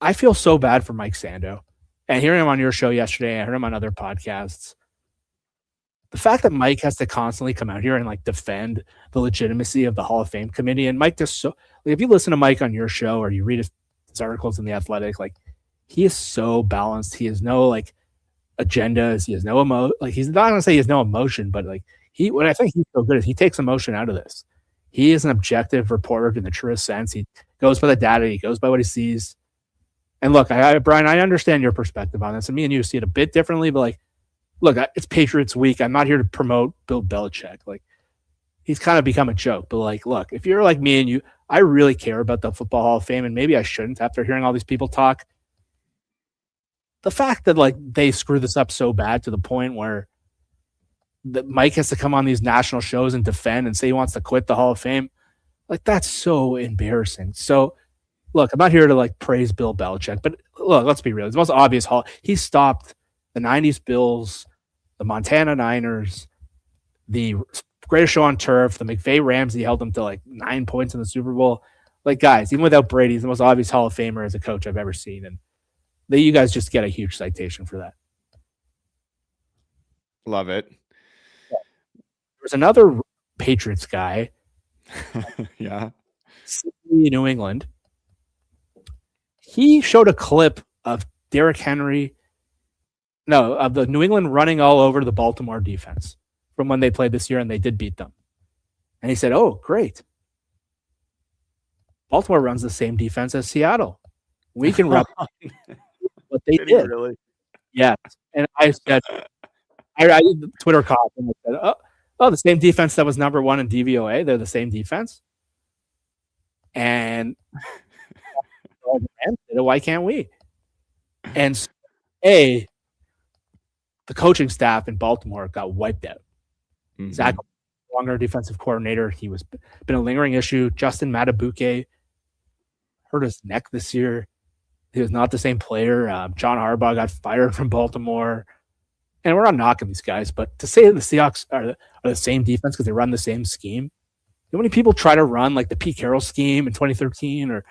I feel so bad for Mike Sando. And hearing him on your show yesterday, I heard him on other podcasts. The fact that Mike has to constantly come out here and like defend the legitimacy of the Hall of Fame committee, and Mike just so like, if you listen to Mike on your show or you read his articles in The Athletic, like he is so balanced. He has no like agendas. He has no like he's not gonna say he has no emotion, but like what I think he's so good is he takes emotion out of this. He is an objective reporter in the truest sense. He goes by the data. He goes by what he sees. And look, Brian, I understand your perspective on this, and me and you see it a bit differently. But like, look, it's Patriots week. I'm not here to promote Bill Belichick. Like, he's kind of become a joke. But like, look, if you're like me and you, I really care about the Football Hall of Fame, and maybe I shouldn't after hearing all these people talk. The fact that like they screw this up so bad to the point where that Mike has to come on these national shows and defend and say he wants to quit the Hall of Fame, like that's so embarrassing. So. Look, I'm not here to like praise Bill Belichick, but look, let's be real. It's the most obvious he stopped the 90s Bills, the Montana Niners, the greatest show on turf, the McVay Rams. He held them to like 9 points in the Super Bowl. Like, guys, even without Brady, he's the most obvious Hall of Famer as a coach I've ever seen. And you guys just get a huge citation for that. Love it. There's another Patriots guy. Yeah. New England. He showed a clip of Derrick Henry, of the New England running all over the Baltimore defense from when they played this year, and they did beat them. And he said, "Oh, great. Baltimore runs the same defense as Seattle. We can run what they did." Really? Yes. And I said, I did the Twitter cop and I said, oh, the same defense that was number 1 in DVOA. They're the same defense. And why can't we? And so, the coaching staff in Baltimore got wiped out. Mm-hmm. Zach Longer, defensive coordinator, he was been a lingering issue. Justin Matabuke hurt his neck this year. He was not the same player. John Harbaugh got fired from Baltimore. And we're not knocking these guys, but to say that the Seahawks are the same defense because they run the same scheme. You know, many people try to run like the Pete Carroll scheme in 2013 or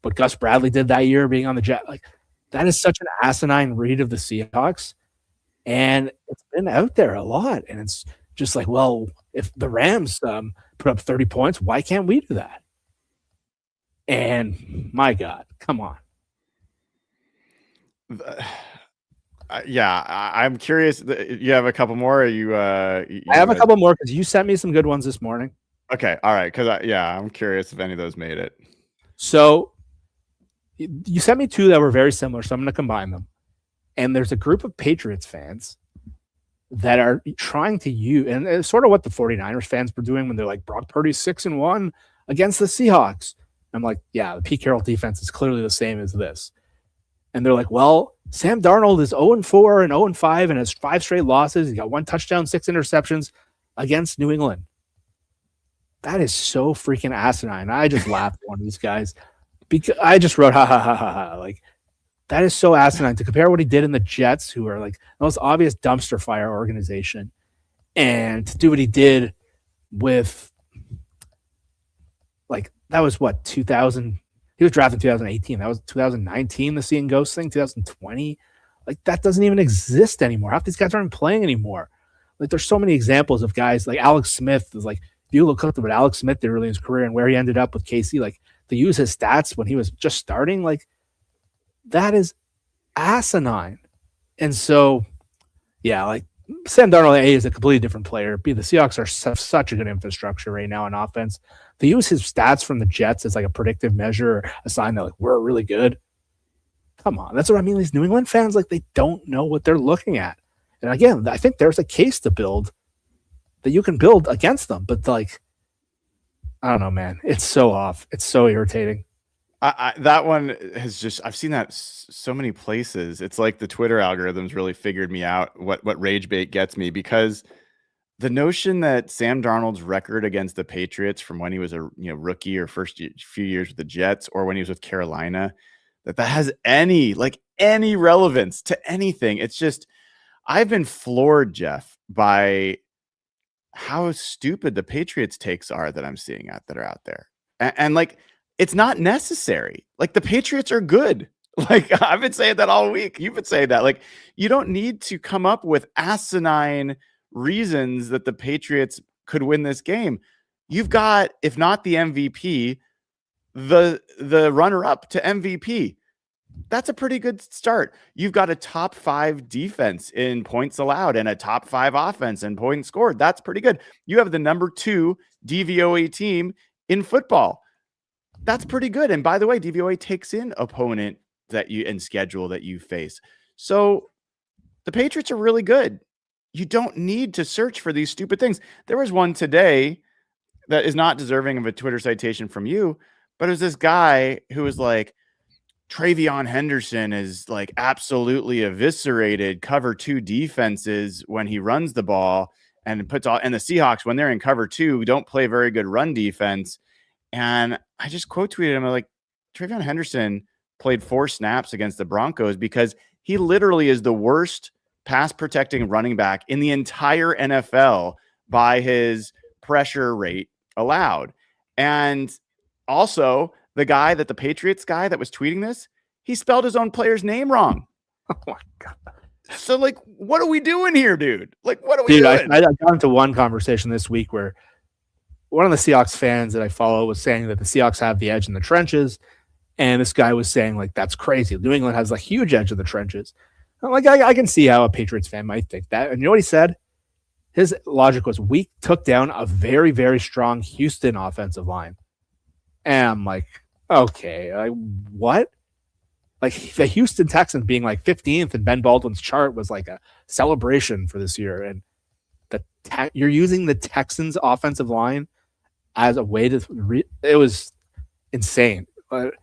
what Gus Bradley did that year being on the Jet. Like, that is such an asinine read of the Seahawks. And it's been out there a lot. And it's just like, well, if the Rams put up 30 points, why can't we do that? And my God, come on. I'm curious. You have a couple more? Or you I have a couple more because you sent me some good ones this morning. Okay. All right. Because I'm curious if any of those made it. So you sent me two that were very similar, so I'm going to combine them. And there's a group of Patriots fans that are trying to use, and it's sort of what the 49ers fans were doing when they're like, Brock Purdy's 6-1 against the Seahawks. I'm like, yeah, the Pete Carroll defense is clearly the same as this. And they're like, well, Sam Darnold is 0-4 and 0-5 and has 5 straight losses. He got 1 touchdown, 6 interceptions against New England. That is so freaking asinine. I just laughed at one of these guys because I just wrote, ha, ha, ha, ha, ha. Like, that is so asinine to compare what he did in the Jets, who are like the most obvious dumpster fire organization, and to do what he did with, like, that was what, 2000? He was drafted in 2018. That was 2019, the Seeing Ghosts thing, 2020. Like, that doesn't even exist anymore. Half these guys aren't playing anymore. Like, there's so many examples of guys like Alex Smith. Is like, if you look up at what Alex Smith did early in his career and where he ended up with KC, like, to use his stats when he was just starting, like, that is asinine. And so, yeah, like, Sam Darnold, A, is a completely different player. B, the Seahawks are such a good infrastructure right now on offense. To use his stats from the Jets as like a predictive measure, or a sign that like we're really good. Come on, that's what I mean. These New England fans, like, they don't know what they're looking at. And again, I think there's a case to build that you can build against them. But like, I don't know, man. It's so off. It's so irritating. That one has just, I've seen that so many places. It's like the Twitter algorithms really figured me out what rage bait gets me, because the notion that Sam Darnold's record against the Patriots from when he was a rookie or first few years with the Jets or when he was with Carolina, that has any relevance to anything. It's just, I've been floored, Jeff, by how stupid the Patriots takes are that I'm seeing that are out there. And like, it's not necessary. Like, the Patriots are good. Like, I've been saying that all week. You've been saying that. Like, you don't need to come up with asinine reasons that the Patriots could win this game. You've got, if not the MVP, the runner-up to MVP. That's a pretty good start. You've got a top 5 defense in points allowed and a top 5 offense in points scored. That's pretty good. You have the number 2 DVOA team in football. That's pretty good. And by the way, DVOA takes in opponent and schedule that you face. So the Patriots are really good. You don't need to search for these stupid things. There was one today that is not deserving of a Twitter citation from you, but it was this guy who was like, Travion Henderson is like absolutely eviscerated cover 2 defenses when he runs the ball and the Seahawks, when they're in cover 2, don't play very good run defense. And I just quote tweeted him like, Travion Henderson played 4 snaps against the Broncos because he literally is the worst pass protecting running back in the entire NFL by his pressure rate allowed. And also, the guy that the Patriots guy that was tweeting this, he spelled his own player's name wrong. Oh my God. So like, what are we doing here, dude? Like, what are we doing? I got into one conversation this week where one of the Seahawks fans that I follow was saying that the Seahawks have the edge in the trenches. And this guy was saying, like, that's crazy. New England has a huge edge of the trenches. I'm like, I can see how a Patriots fan might think that. And you know what he said? His logic was, we took down a very, very strong Houston offensive line. And I'm like, okay, what? Like, the Houston Texans being like 15th in Ben Baldwin's chart was like a celebration for this year. And you're using the Texans offensive line as a way to it was insane. But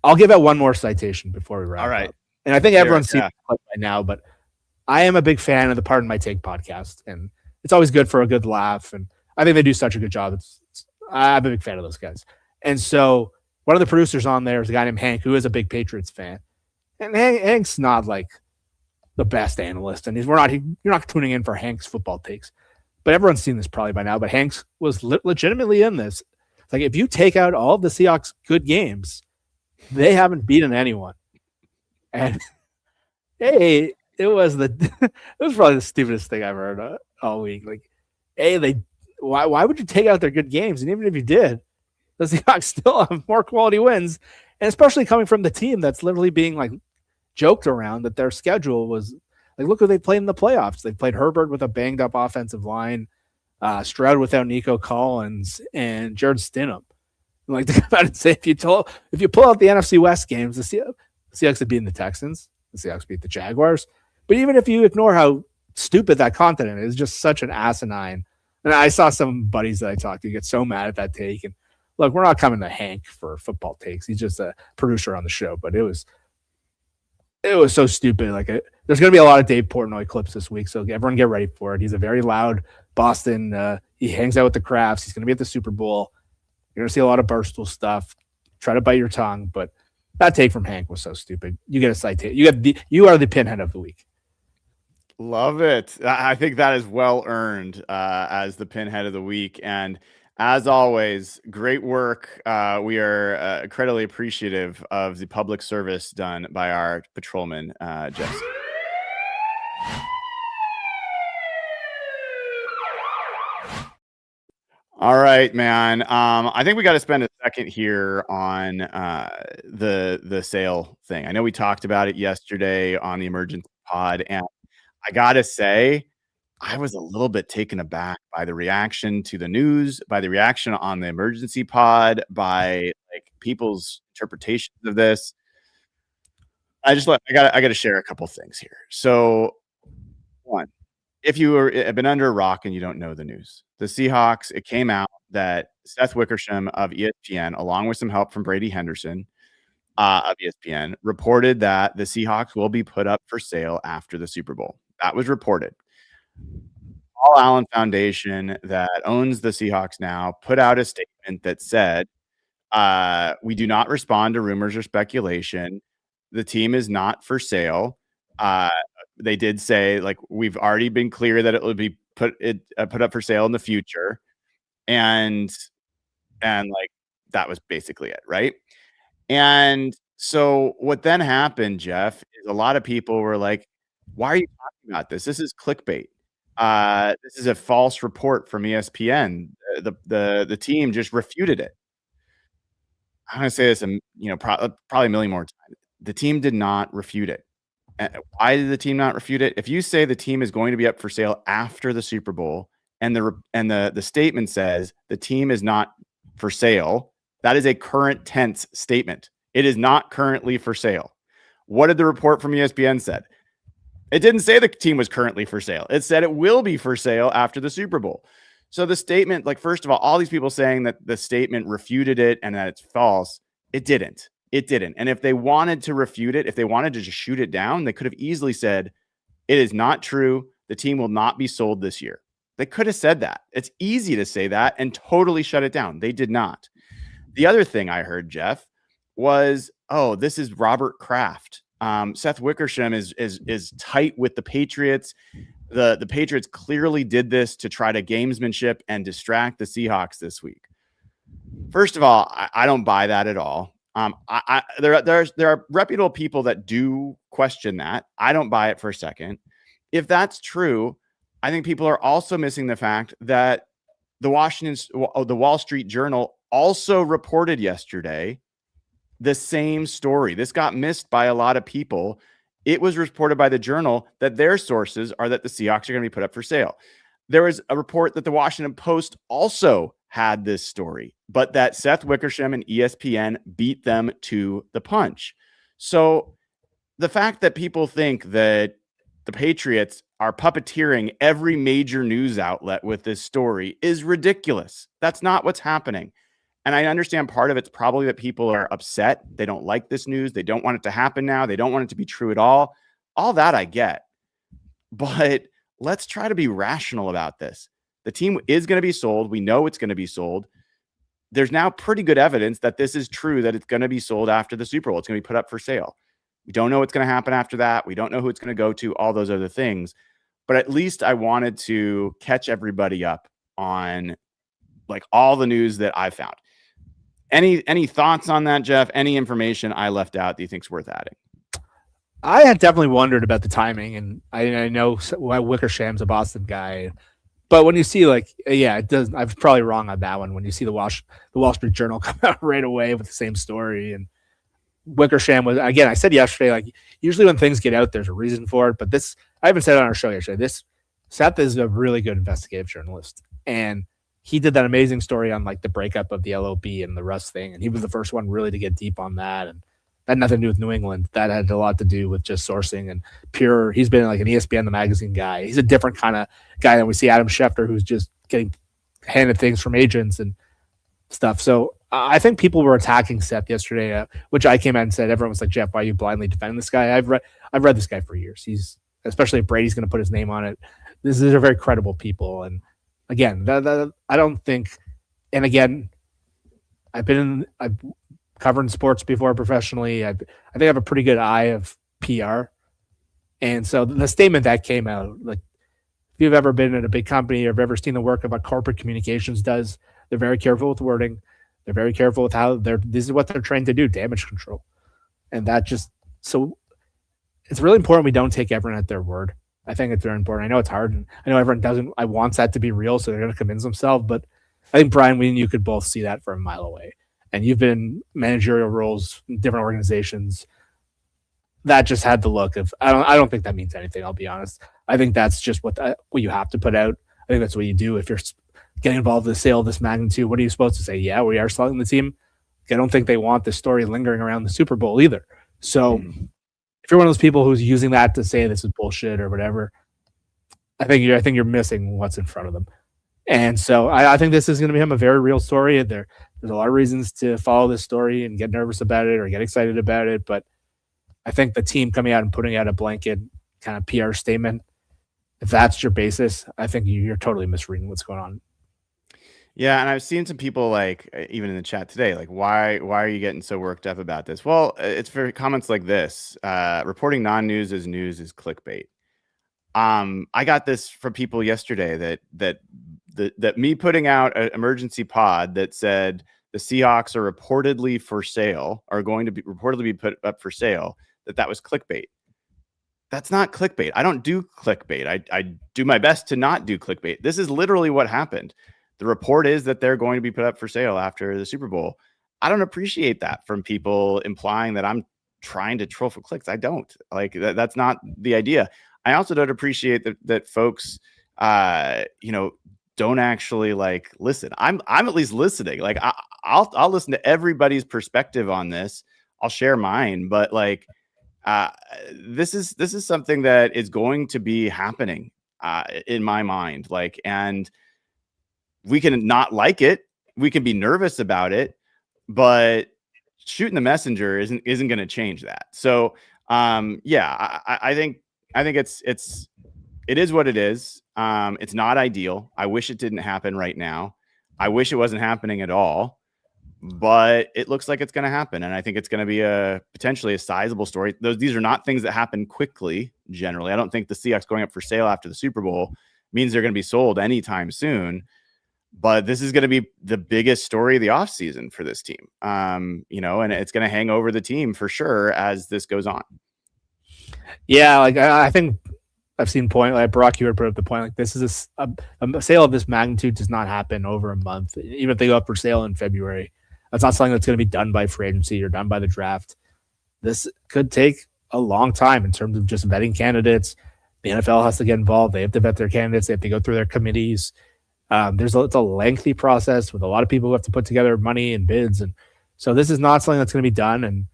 I'll give out one more citation before we wrap All right. up. And I think everyone's seen it by now, but I am a big fan of the Pardon My Take podcast, and it's always good for a good laugh. And I think they do such a good job. I'm a big fan of those guys. And so one of the producers on there is a guy named Hank, who is a big Patriots fan. And Hank's not like the best analyst, and you're not tuning in for Hank's football takes. But everyone's seen this probably by now. But Hanks was legitimately in this. Like, if you take out all of the Seahawks' good games, They haven't beaten anyone. And hey, it was probably the stupidest thing I've heard all week. Like, hey, why would you take out their good games? And even if you did, the Seahawks still have more quality wins, and especially coming from the team that's literally being like joked around that their schedule was like, look who they played in the playoffs. They played Herbert with a banged up offensive line, Stroud without Nico Collins, and Jared Stidham. Like to come out and say if you pull out the NFC West games, the Seahawks had beaten the Texans, the Seahawks beat the Jaguars. But even if you ignore how stupid that continent is, just such an asinine. And I saw some buddies that I talked to get so mad at that take. And look, we're not coming to Hank for football takes. He's just a producer on the show. But it was so stupid. Like there's going to be a lot of Dave Portnoy clips this week, so everyone get ready for it. He's a very loud Boston. He hangs out with the Crafts. He's going to be at the Super Bowl. You're going to see a lot of Barstool stuff. Try to bite your tongue, but that take from Hank was so stupid. You get a citation. You are the pinhead of the week. Love it. I think that is well earned as the pinhead of the week. And as always, great work. We are incredibly appreciative of the public service done by our patrolman, Jesse. All right, man. I think we got to spend a second here on the sale thing. I know we talked about it yesterday on the emergency pod, and I gotta say, I was a little bit taken aback by the reaction to the news, by the reaction on the emergency pod, by like people's interpretations of this. I gotta share a couple things here. So, one, if you have been under a rock and you don't know the news, the Seahawks, it came out that Seth Wickersham of ESPN, along with some help from Brady Henderson of ESPN, reported that the Seahawks will be put up for sale after the Super Bowl. That was reported. Paul Allen Foundation that owns the Seahawks now put out a statement that said, we do not respond to rumors or speculation. The team is not for sale. They did say, like, we've already been clear that it will be put up for sale in the future. And like, that was basically it, right? And so what then happened, Jeff, is a lot of people were like, why are you talking about this? This is clickbait. This is a false report from ESPN. The team just refuted it. I'm going to say this, probably a million more times. The team did not refute it. Why did the team not refute it? If you say the team is going to be up for sale after the Super Bowl, and the statement says the team is not for sale, that is a current tense statement. It is not currently for sale. What did the report from ESPN said? It didn't say the team was currently for sale. It said it will be for sale after the Super Bowl. So the statement, like, first of all these people saying that the statement refuted it and that it's false, it didn't. It didn't. And if they wanted to refute it, if they wanted to just shoot it down, they could have easily said, it is not true. The team will not be sold this year. They could have said that. It's easy to say that and totally shut it down. They did not. The other thing I heard, Jeff, was, oh, this is Robert Kraft. Seth Wickersham is tight with the Patriots. The Patriots clearly did this to try to gamesmanship and distract the Seahawks this week. First of all, I don't buy that at all. There are reputable people that do question that. I don't buy it for a second. If that's true, I think people are also missing the fact that the Wall Street Journal also reported yesterday the same story. This got missed by a lot of people. It was reported by the Journal that their sources are that the Seahawks are going to be put up for sale. There was a report that the Washington Post also had this story, but that Seth Wickersham and ESPN beat them to the punch. So the fact that people think that the Patriots are puppeteering every major news outlet with this story is ridiculous. That's not what's happening. And I understand part of it's probably that people are upset. They don't like this news. They don't want it to happen now. They don't want it to be true at all. All that I get. But let's try to be rational about this. The team is going to be sold. We know it's going to be sold. There's now pretty good evidence that this is true, that it's going to be sold after the Super Bowl. It's going to be put up for sale. We don't know what's going to happen after that. We don't know who it's going to go to, all those other things. But at least I wanted to catch everybody up on like all the news that I found. Any thoughts on that, Jeff? Any information I left out that you think's worth adding? I had definitely wondered about the timing, and I know Wickersham's a Boston guy, but when you see it does. I was probably wrong on that one. When you see the Wall Street Journal come out right away with the same story, and Wickersham was, again, I said yesterday, usually when things get out, there's a reason for it, but this, I haven't said it on our show yesterday. Seth is a really good investigative journalist, and he did that amazing story on the breakup of the LOB and the Russ thing, and he was the first one really to get deep on that, and that had nothing to do with New England. That had a lot to do with just sourcing and pure. He's been an ESPN the magazine guy. He's a different kind of guy than we see Adam Schefter, who's just getting handed things from agents and stuff. So I think people were attacking Seth yesterday, which I came out and said, everyone was like, Jeff, why are you blindly defending this guy? I've read this guy for years. He's, especially if Brady's going to put his name on it. These are very credible people. And again, I don't think, and again, I've covered sports before professionally. I think I have a pretty good eye of PR. And so the statement that came out, if you've ever been in a big company or have ever seen the work of what corporate communications does, they're very careful with wording. They're very careful with how this is what they're trained to do, damage control. And so it's really important we don't take everyone at their word. I think it's very important. I know it's hard. And I know everyone wants that to be real, so they're going to convince themselves. But I think, Brian, we and you could both see that from a mile away. And you've been in managerial roles in different organizations. That just had the look of, I don't think that means anything, I'll be honest. I think that's just what you have to put out. I think that's what you do. If you're getting involved in a sale of this magnitude, what are you supposed to say? Yeah, we are selling the team. I don't think they want this story lingering around the Super Bowl either. So if you're one of those people who's using that to say this is bullshit or whatever, I think you're missing what's in front of them. And so I think this is going to become a very real story. There's a lot of reasons to follow this story and get nervous about it or get excited about it. But I think the team coming out and putting out a blanket kind of PR statement, if that's your basis, I think you're totally misreading what's going on. Yeah, and I've seen some people even in the chat today, why are you getting so worked up about this? Well, it's for comments like this. Reporting non-news as news is clickbait. I got this from people yesterday that me putting out an emergency pod that said the Seahawks are reportedly for sale, are going to be reportedly be put up for sale, that was clickbait. That's not clickbait. I don't do clickbait. I do my best to not do clickbait. This is literally what happened. The report is that they're going to be put up for sale after the Super Bowl. I don't appreciate that from people implying that I'm trying to troll for clicks. I don't. That's not the idea. I also don't appreciate that folks, don't actually listen. I'm at least listening. I'll listen to everybody's perspective on this. I'll share mine, but this is something that is going to be happening in my mind. And we can not like it. We can be nervous about it, but shooting the messenger isn't going to change that. So I think it is what it is. It's not ideal. I wish it didn't happen right now. I wish it wasn't happening at all, but it looks like it's going to happen. And I think it's going to be potentially a sizable story. These are not things that happen quickly. Generally, I don't think the Seahawks going up for sale after the Super Bowl means they're going to be sold anytime soon. But this is going to be the biggest story of the offseason for this team. And it's going to hang over the team for sure as this goes on. Yeah, I think I've seen point, Brock, you would put up the point, this is a sale of this magnitude does not happen over a month. Even if they go up for sale in February, that's not something that's going to be done by free agency or done by the draft. This could take a long time in terms of just vetting candidates. The NFL has to get involved. They have to vet their candidates. They have to go through their committees. It's a lengthy process with a lot of people who have to put together money and bids. And so this is not something that's going to be done. And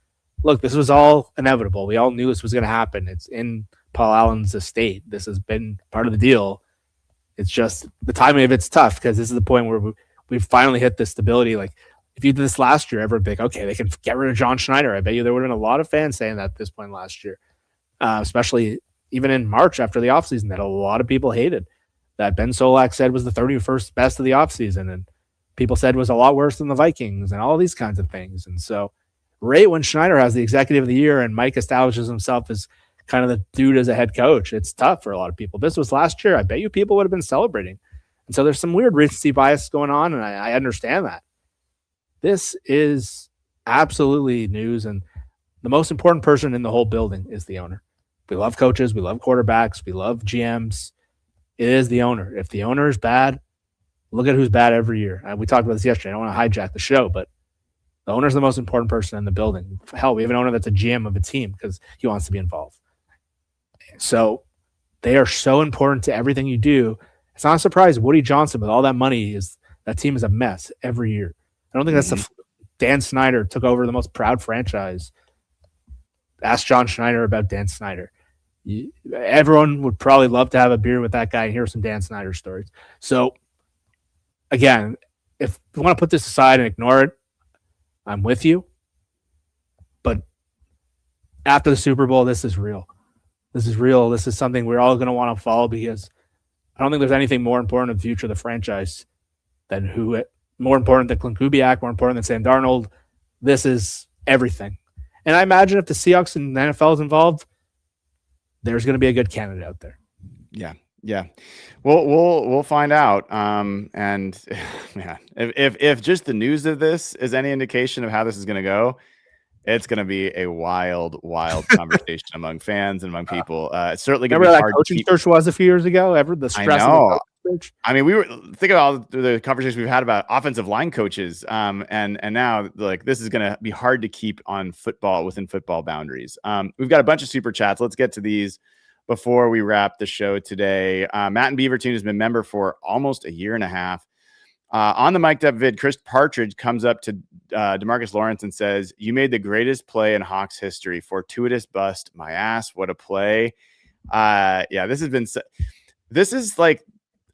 look, this was all inevitable. We all knew this was going to happen. It's in Paul Allen's estate. This has been part of the deal. It's just the timing of it's tough because this is the point where we've finally hit this stability. If you did this last year, everyone would think, okay, they can get rid of John Schneider. I bet you there would have been a lot of fans saying that at this point last year, especially even in March after the offseason that a lot of people hated. That Ben Solak said was the 31st best of the offseason, and people said was a lot worse than the Vikings and all these kinds of things. And so right when Schneider has the executive of the year and Mike establishes himself as kind of the dude as a head coach, it's tough for a lot of people. This was last year. I bet you people would have been celebrating. And so there's some weird recency bias going on, and I understand that. This is absolutely news, and the most important person in the whole building is the owner. We love coaches, we love quarterbacks, we love GMs. It is the owner. If the owner is bad, look at who's bad every year. We talked about this yesterday. I don't want to hijack the show, but the owner is the most important person in the building. Hell, we have an owner that's a GM of a team because he wants to be involved. So they are so important to everything you do. It's not a surprise. Woody Johnson, with all that money, that team is a mess every year. I don't think that's Dan Snyder took over the most proud franchise. Ask John Schneider about Dan Snyder. Everyone would probably love to have a beer with that guy and hear some Dan Snyder stories. So, again, if you want to put this aside and ignore it, I'm with you. But after the Super Bowl, this is real. This is real. This is something we're all going to want to follow because I don't think there's anything more important in the future of the franchise than more important than Clint Kubiak, more important than Sam Darnold. This is everything. And I imagine if the Seahawks and the NFL is involved, there's going to be a good candidate out there. Yeah. We'll find out. And yeah, if just the news of this is any indication of how this is going to go, it's going to be a wild conversation among fans and among people. It's certainly going to be hard. Remember that coaching search was a few years ago? The stress. I know. I mean, we were thinking about the conversations we've had about offensive line coaches, and now like this is going to be hard to keep on within football boundaries. We've got a bunch of super chats. Let's get to these before we wrap the show today. Matt and Beaverton has been member for almost a year and a half. On the mic'd up vid, Chris Partridge comes up to DeMarcus Lawrence and says, "You made the greatest play in Hawks history. Fortuitous bust. My ass. What a play." Yeah, this is like,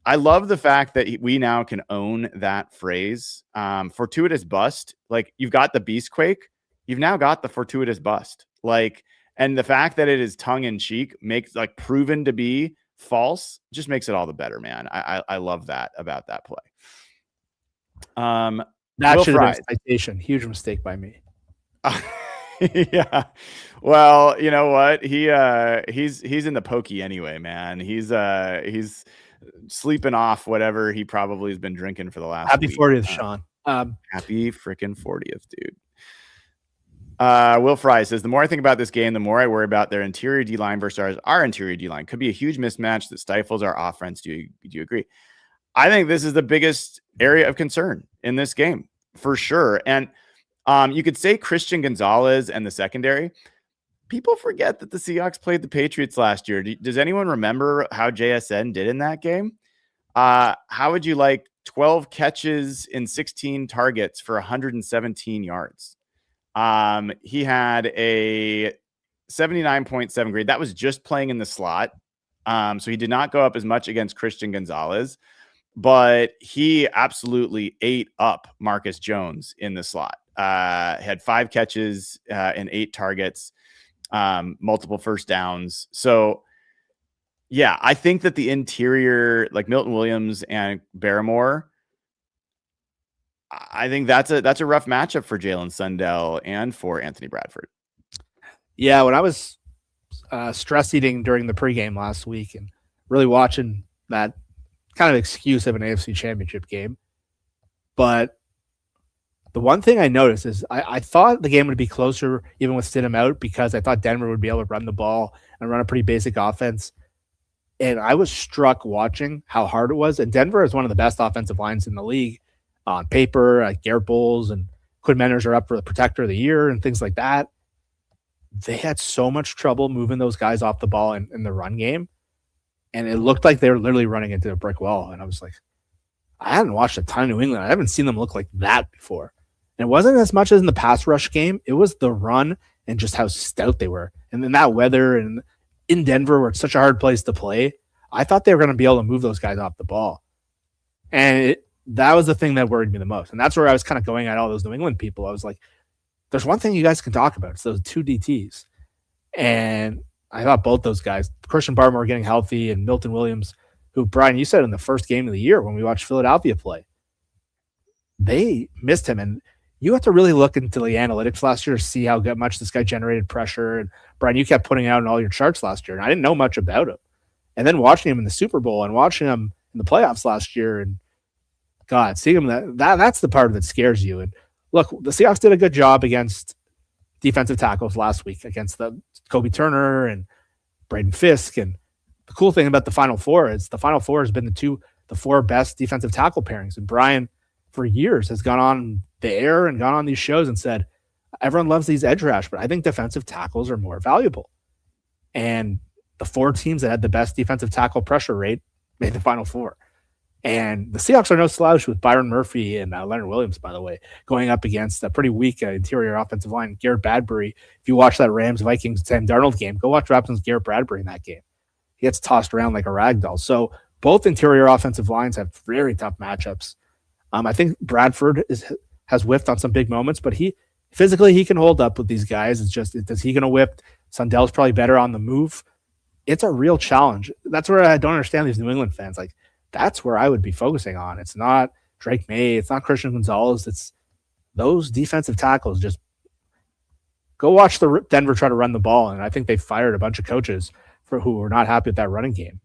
I love the fact that we now can own that phrase. Fortuitous bust. Like, you've got the Beastquake. You've now got the fortuitous bust. Like, and the fact that it is tongue in cheek makes like proven to be false just makes it all the better, man. I love that about that play. That should have been a citation. Huge mistake by me. Yeah. Well, you know what? He's in the pokey anyway, man. He's sleeping off whatever he probably has been drinking for the last Happy week. 40th, Sean. Happy freaking 40th, dude. Will Fry says, "The more I think about this game, the more I worry about their interior D-line versus our interior D-line. Could be a huge mismatch that stifles our offense. Do you agree?" I think this is the biggest area of concern in this game for sure. And you could say Christian Gonzalez and the secondary. People forget that the Seahawks played the Patriots last year. Does anyone remember how JSN did in that game? How would you like 12 catches in 16 targets for 117 yards? He had a 79.7 grade. That was just playing in the slot. So he did not go up as much against Christian Gonzalez, but he absolutely ate up Marcus Jones in the slot. Had 5 catches and 8 targets, multiple first downs. So yeah, I think that the interior, like Milton Williams and Barrymore, I think that's a rough matchup for Jalen Sundell and for Anthony Bradford. Yeah, when I was stress eating during the pregame last week and really watching that kind of excuse of an AFC championship game. But the one thing I noticed is I thought the game would be closer even with Stidham out because I thought Denver would be able to run the ball and run a pretty basic offense. And I was struck watching how hard it was. And Denver is one of the best offensive lines in the league on paper. Garrett Bowles and Quinn Menners are up for the protector of the year and things like that. They had so much trouble moving those guys off the ball in the run game. And it looked like they were literally running into a brick wall. And I was like, I hadn't watched a ton of New England. I haven't seen them look like that before. And it wasn't as much as in the pass rush game. It was the run and just how stout they were. And then that weather and in Denver, where it's such a hard place to play, I thought they were going to be able to move those guys off the ball. And that was the thing that worried me the most. And that's where I was kind of going at all those New England people. I was like, there's one thing you guys can talk about. It's those 2 DTs. And I thought both those guys, Christian Barmore getting healthy and Milton Williams, who, Brian, you said in the first game of the year when we watched Philadelphia play, they missed him. And you have to really look into the analytics last year to see how much this guy generated pressure. And Brian, you kept putting out in all your charts last year, and I didn't know much about him. And then watching him in the Super Bowl and watching him in the playoffs last year, and God, seeing him that's the part that scares you. And look, the Seahawks did a good job against defensive tackles last week against the Kobe Turner and Braden Fisk. And the cool thing about the Final Four is the Final Four has been the four best defensive tackle pairings. And Brian, for years, has gone on the air and gone on these shows and said, everyone loves these edge rush, but I think defensive tackles are more valuable. And the four teams that had the best defensive tackle pressure rate made the Final Four. And the Seahawks are no slouch with Byron Murphy and Leonard Williams, by the way, going up against a pretty weak interior offensive line. Garrett Bradbury, if you watch that Rams-Vikings Sam Darnold game, go watch what happens to Garrett Bradbury in that game. He gets tossed around like a rag doll. So both interior offensive lines have very tough matchups. I think Bradford has whiffed on some big moments, but he can hold up with these guys. It's just, is he going to whip? Sundell's probably better on the move. It's a real challenge. That's where I don't understand these New England fans. Like, that's where I would be focusing on. It's not Drake May. It's not Christian Gonzalez. It's those defensive tackles. Just go watch the Denver try to run the ball. And I think they fired a bunch of coaches who were not happy with that running game.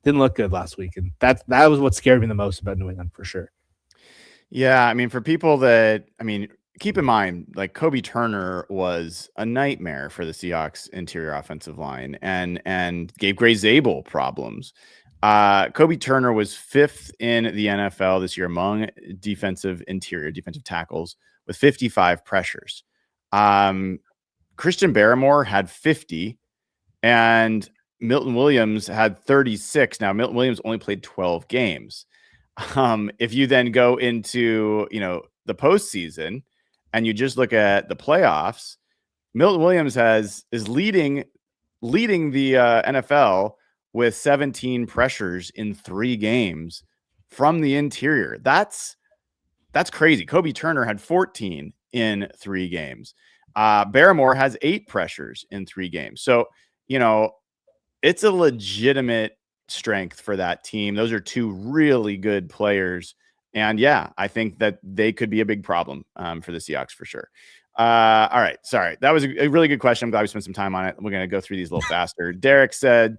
Didn't look good last week. And that was what scared me the most about New England for sure. Yeah. I mean, for people that, keep in mind, like Kobe Turner was a nightmare for the Seahawks interior offensive line and gave Gray Zabel problems. Kobe Turner was 5th in the NFL this year among defensive tackles with 55 pressures. Christian Barrymore had 50 and Milton Williams had 36. Now, Milton Williams only played 12 games. If you then go into, the postseason and you just look at the playoffs, Milton Williams is leading the NFL with 17 pressures in 3 games from the interior. That's crazy. Kobe Turner had 14 in 3 games. Barrymore has 8 pressures in 3 games. So, it's a legitimate strength for that team. Those are 2 really good players. And yeah, I think that they could be a big problem for the Seahawks for sure. All right. Sorry. That was a really good question. I'm glad we spent some time on it. We're going to go through these a little faster. Derek said,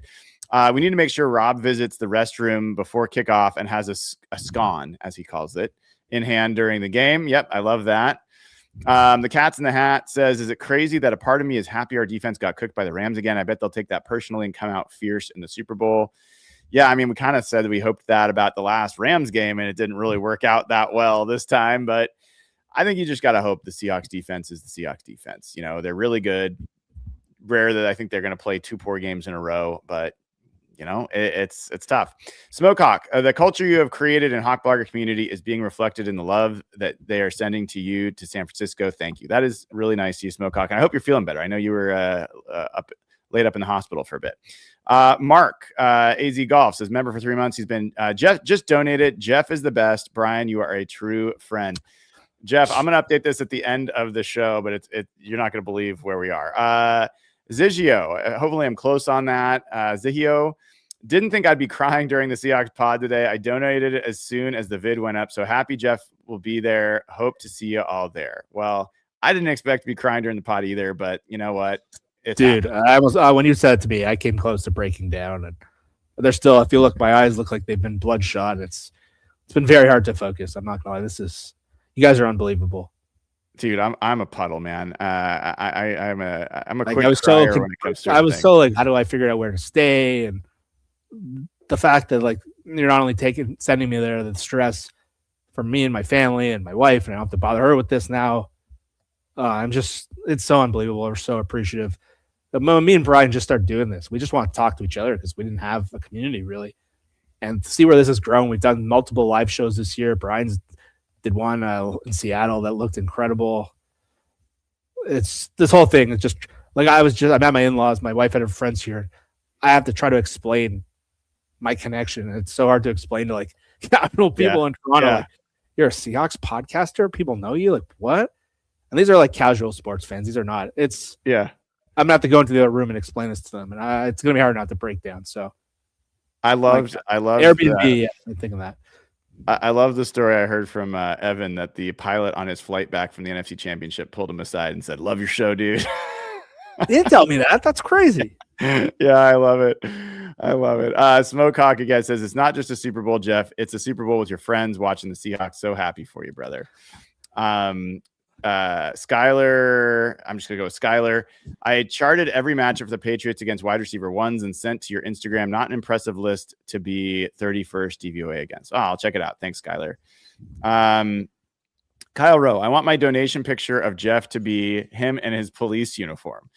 we need to make sure Rob visits the restroom before kickoff and has a scone, as he calls it, in hand during the game. Yep. I love that. The Cat's in the Hat says, is it crazy that a part of me is happy our defense got cooked by the Rams again? I bet they'll take that personally and come out fierce in the Super Bowl. Yeah, we kind of said that we hoped that about the last Rams game, and it didn't really work out that well this time. But I think you just got to hope the Seahawks defense is the Seahawks defense. They're really good. Rare that I think they're going to play 2 poor games in a row, but it's tough. Smokehawk, the culture you have created in Hawk Blogger community is being reflected in the love that they are sending to you to San Francisco. Thank you. That is really nice to you, Smokehawk. And I hope you're feeling better. I know you were laid up in the hospital for a bit. Mark, AZ Golf says, member for 3 months. He's been, Jeff just donated. Jeff is the best. Brian, you are a true friend. Jeff, I'm going to update this at the end of the show, but you're not going to believe where we are. Zigio, hopefully I'm close on that. Zigio, didn't think I'd be crying during the Seahawks pod today. I donated it as soon as the vid went up. So happy Jeff will be there. Hope to see you all there. Well, I didn't expect to be crying during the pod either, but you know what? Dude, I was when you said it to me, I came close to breaking down, and they're still. If you look, my eyes look like they've been bloodshot. It's been very hard to focus. I'm not gonna lie. You guys are unbelievable, dude. I'm a puddle, man. I'm a like, quick crier when it comes to. I was so like, how do I figure out where to stay? And the fact that like you're not only sending me there, the stress for me and my family and my wife, and I don't have to bother her with this now. It's so unbelievable. We're so appreciative. Me and Brian just started doing this. We just want to talk to each other because we didn't have a community really. And to see where this has grown, we've done multiple live shows this year. Brian's did one in Seattle that looked incredible. It's this whole thing. It's just like I'm at my in-laws. My wife had her friends here. I have to try to explain my connection. It's so hard to explain to like capital people in Toronto. Yeah. Like, you're a Seahawks podcaster. People know you. Like what? And these are like casual sports fans. These are not. I'm gonna have to go into the other room and explain this to them, and it's gonna be hard not to break down. So, I love Airbnb. Yeah, I'm thinking that. I love the story I heard from Evan that the pilot on his flight back from the NFC Championship pulled him aside and said, "Love your show, dude." He didn't tell me that. That's crazy. Yeah, I love it. Smokehawk again says it's not just a Super Bowl, Jeff. It's a Super Bowl with your friends watching the Seahawks. So happy for you, brother. Skyler, I'm just gonna go with Skyler. I charted every matchup for the Patriots against wide receiver ones and sent to your Instagram. Not an impressive list to be 31st DVOA against. Oh, I'll check it out. Thanks, Skyler. Kyle Rowe, I want my donation picture of Jeff to be him in his police uniform.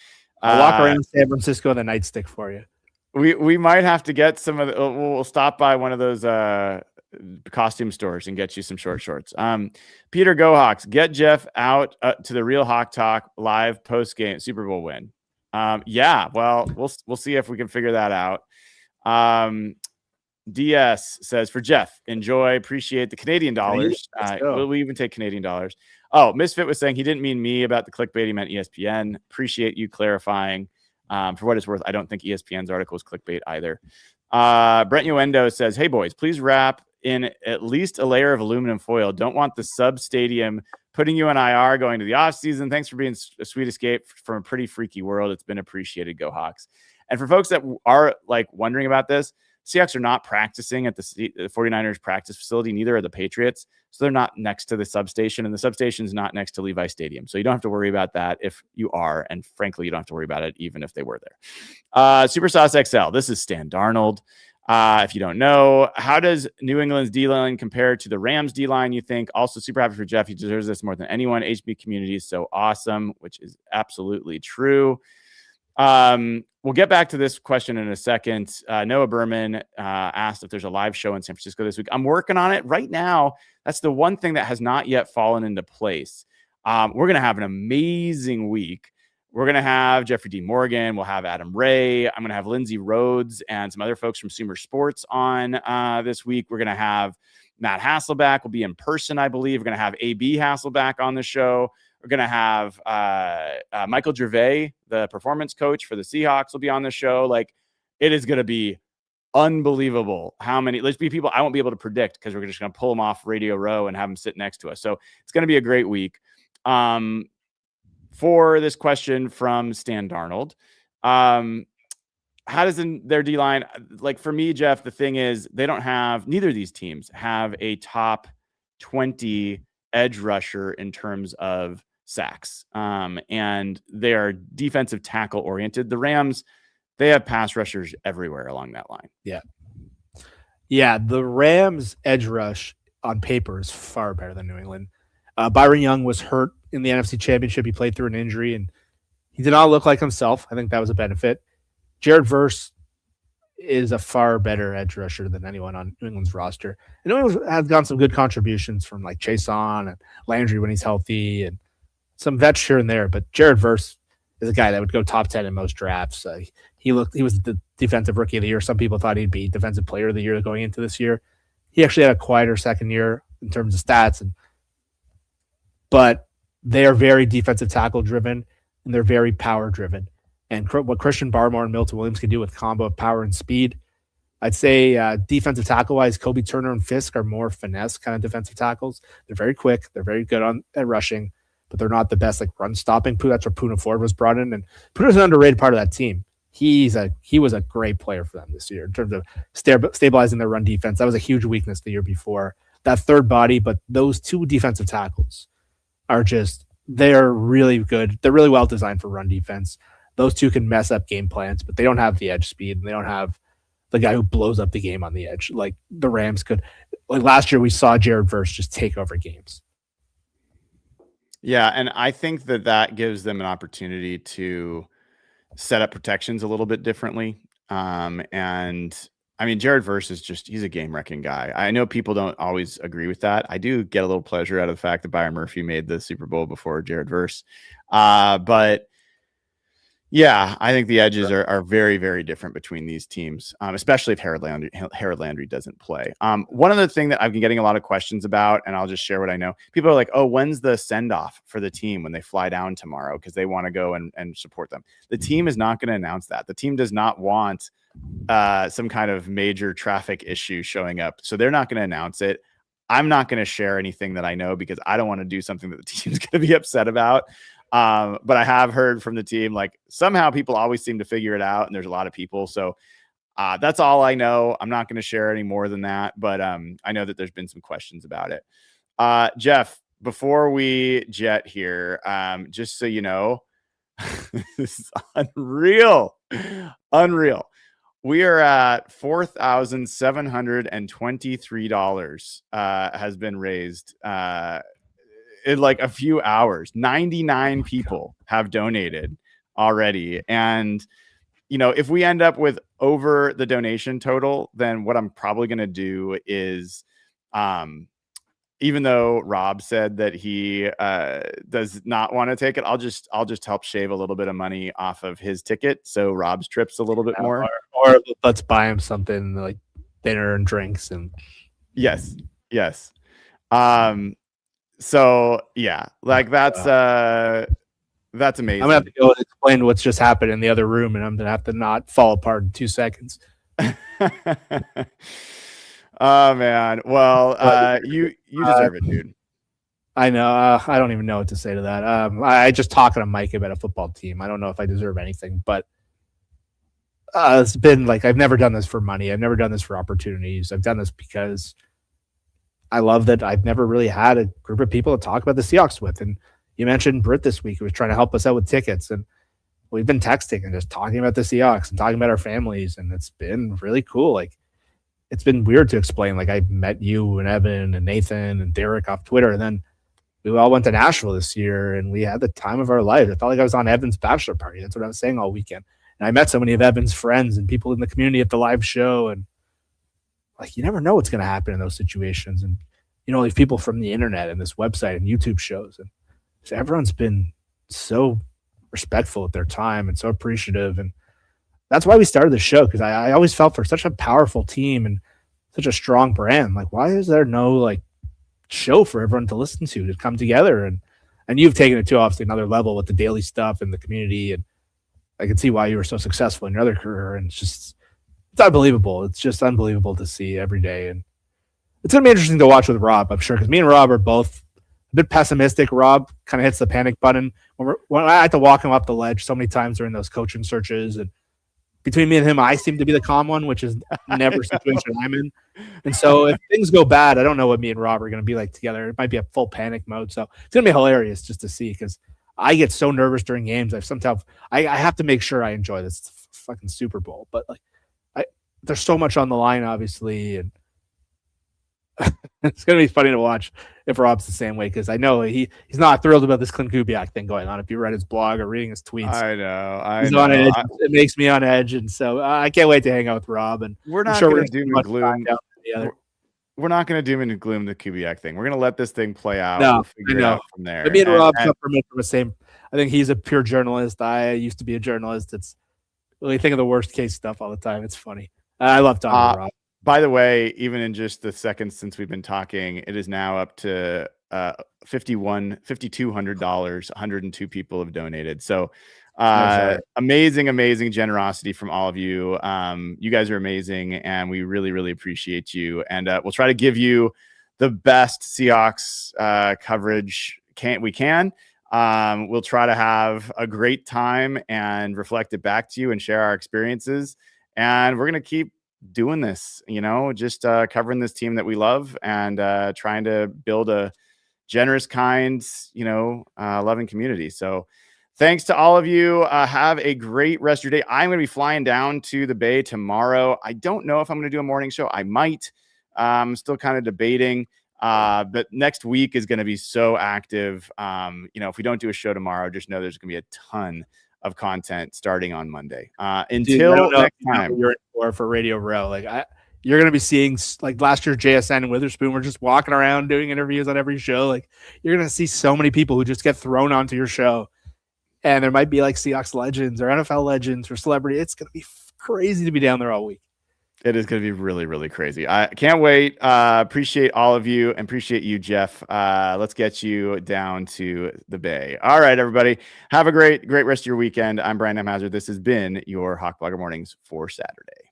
I'll walk around San Francisco with a nightstick for you. We might have to get some of the, we'll stop by one of those costume stores and get you some short shorts. Peter Gohawks, get Jeff out to the Real Hawk Talk live post game Super Bowl win. Yeah, well, we'll see if we can figure that out. DS says for Jeff, enjoy, appreciate the Canadian dollars. Will we even take Canadian dollars? Oh, Misfit was saying he didn't mean me about the clickbait. He meant ESPN. Appreciate you clarifying. For what it's worth, I don't think ESPN's article was clickbait either. Brent Uendo says, hey, boys, please wrap in at least a layer of aluminum foil. Don't want the sub stadium putting you in IR going to the off season. Thanks for being a sweet escape from a pretty freaky world. It's been appreciated. Go Hawks. And for folks that are like wondering about this, Seahawks are not practicing at the 49ers practice facility. Neither are the Patriots. So they're not next to the substation, and the substation is not next to Levi Stadium. So you don't have to worry about that if you are. And frankly, you don't have to worry about it even if they were there. Super Sauce XL. This is Stan Darnold. If you don't know, how does New England's D-line compare to the Rams D-line, you think? Also, super happy for Jeff. He deserves this more than anyone. HB community is so awesome, which is absolutely true. We'll get back to this question in a second. Noah Berman asked if there's a live show in San Francisco this week. I'm working on it right now. That's the one thing that has not yet fallen into place. We're going to have an amazing week. We're going to have Jeffrey D. Morgan. We'll have Adam Ray. I'm going to have Lindsay Rhodes and some other folks from Sumer Sports on this week. We're going to have Matt Hasselback will be in person, I believe. We're going to have AB Hasselback on the show. We're going to have Michael Gervais, the performance coach for the Seahawks, will be on the show. Like, it is going to be unbelievable how many, let's be people I won't be able to predict because we're just going to pull them off Radio Row and have them sit next to us. So it's going to be a great week. For this question from Stan Darnold, how does their D-line, like for me, Jeff, the thing is neither of these teams have a top 20 edge rusher in terms of sacks. And they are defensive tackle oriented. The Rams, they have pass rushers everywhere along that line. Yeah. Yeah. The Rams edge rush on paper is far better than New England. Byron Young was hurt in the NFC Championship. He played through an injury and he did not look like himself. I think that was a benefit. Jared Verse is a far better edge rusher than anyone on New England's roster. And New England has gotten some good contributions from like Chason and Landry when he's healthy and some vets here and there. But Jared Verse is a guy that would go top 10 in most drafts. He was the defensive rookie of the year. Some people thought he'd be defensive player of the year going into this year. He actually had a quieter second year in terms of stats. But they are very defensive tackle driven and they're very power driven. And what Christian Barmore and Milton Williams can do with combo of power and speed, I'd say defensive tackle-wise, Kobe Turner and Fisk are more finesse kind of defensive tackles. They're very quick. They're very good at rushing, but they're not the best like run stopping. That's where Poona Ford was brought in, and Poona's an underrated part of that team. He was a great player for them this year in terms of stabilizing their run defense. That was a huge weakness the year before. That third body, but those two defensive tackles are they're really good. They're really well designed for run defense. Those two can mess up game plans, but they don't have the edge speed and they don't have the guy who blows up the game on the edge like the Rams could. Like last year, we saw Jared Verse just take over games. Yeah, and I think that gives them an opportunity to set up protections a little bit differently. And I mean, Jared Verse is he's a game-wrecking guy. I know people don't always agree with that. I do get a little pleasure out of the fact that Byron Murphy made the Super Bowl before Jared Verse. But yeah, I think the edges are very, very different between these teams, especially if Harold Landry doesn't play. One other thing that I've been getting a lot of questions about, and I'll just share what I know. People are like, oh, when's the send-off for the team when they fly down tomorrow? Because they want to go and support them. The team is not going to announce that. The team does not want some kind of major traffic issue showing up. So they're not going to announce it. I'm not going to share anything that I know because I don't want to do something that the team's going to be upset about. But I have heard from the team, like somehow people always seem to figure it out and there's a lot of people. So that's all I know. I'm not going to share any more than that, but I know that there's been some questions about it. Jeff, before we jet here, just so you know, this is unreal. We are at $4,723 has been raised in like a few hours. 99 people have donated already. And, you know, if we end up with over the donation total, then what I'm probably going to do is, even though Rob said that he does not want to take it, I'll just help shave a little bit of money off of his ticket, so Rob's trip's a little bit more. Or let's buy him something like dinner and drinks and yes. So yeah, like that's amazing. I'm gonna have to go and explain what's just happened in the other room, and I'm gonna have to not fall apart in 2 seconds. Oh man, well, you deserve it, dude. I know. I don't even know what to say to that. I just talking to Mike about a football team. I don't know if I deserve anything, but it's been like I've never done this for money. I've never done this for opportunities. I've done this because I love that I've never really had a group of people to talk about the Seahawks with. And you mentioned Britt this week, who was trying to help us out with tickets, and we've been texting and just talking about the Seahawks and talking about our families, and it's been really cool. Like, it's been weird to explain. Like, I met you and Evan and Nathan and Derek off Twitter, and then we all went to Nashville this year, and we had the time of our life. It felt like I was on Evan's bachelor party. That's what I was saying all weekend. And I met so many of Evan's friends and people in the community at the live show, and like, you never know what's going to happen in those situations. And you know, these people from the internet and this website and YouTube shows, and so everyone's been so respectful of their time and so appreciative. And that's why we started the show, because I always felt for such a powerful team and such a strong brand. Like, why is there no like show for everyone to listen to come together? And you've taken it to obviously another level with the daily stuff and the community. And I can see why you were so successful in your other career. And it's unbelievable. It's just unbelievable to see every day. And it's going to be interesting to watch with Rob, I'm sure, because me and Rob are both a bit pessimistic. Rob kind of hits the panic button when I had to walk him up the ledge so many times during those coaching searches. And between me and him, I seem to be the calm one, which is never a situation I'm in. And so if things go bad, I don't know what me and Rob are going to be like together. It might be a full panic mode. So it's going to be hilarious just to see, because I get so nervous during games. I have to make sure I enjoy this. It's fucking Super Bowl. But like, there's so much on the line, obviously. And it's going to be funny to watch if Rob's the same way, because I know he's not thrilled about this Clint Kubiak thing going on. If you read his blog or reading his tweets, I know. He's on edge. It makes me on edge, and so I can't wait to hang out with Rob. And we're not going to doom and gloom. We're not going to doom and gloom the Kubiak thing. We're going to let this thing play out. No, we'll figure it out from there. But me and Rob come from the same. I think he's a pure journalist. I used to be a journalist. It's really think of the worst case stuff all the time. It's funny. I love talking to Rob. By the way, even in just the seconds since we've been talking, it is now up to $5,200. 102 people have donated. So amazing generosity from all of you. You guys are amazing, and we really appreciate you. And we'll try to give you the best Seahawks coverage we can. We'll try to have a great time and reflect it back to you and share our experiences. And we're going to keep doing this, just covering this team that we love, and trying to build a generous, kind, loving community. So thanks to all of you. Have a great rest of your day. I'm going to be flying down to the Bay tomorrow. I don't know if I'm going to do a morning show. I might. I'm still kind of debating. But next week is going to be so active. If we don't do a show tomorrow, just know there's going to be a ton of content starting on Monday. Until next time, you're in for Radio Row. You're going to be seeing, like last year, JSN and Witherspoon were just walking around doing interviews on every show. Like, you're going to see so many people who just get thrown onto your show, and there might be like Seahawks legends or NFL legends or celebrity. It's going to be crazy to be down there all week. It is going to be really crazy. I can't wait. Appreciate all of you, and appreciate you, Jeff. Let's get you down to the Bay. All right, everybody. Have a great rest of your weekend. I'm Brian M. Hazard. This has been your Hawk Blogger Mornings for Saturday.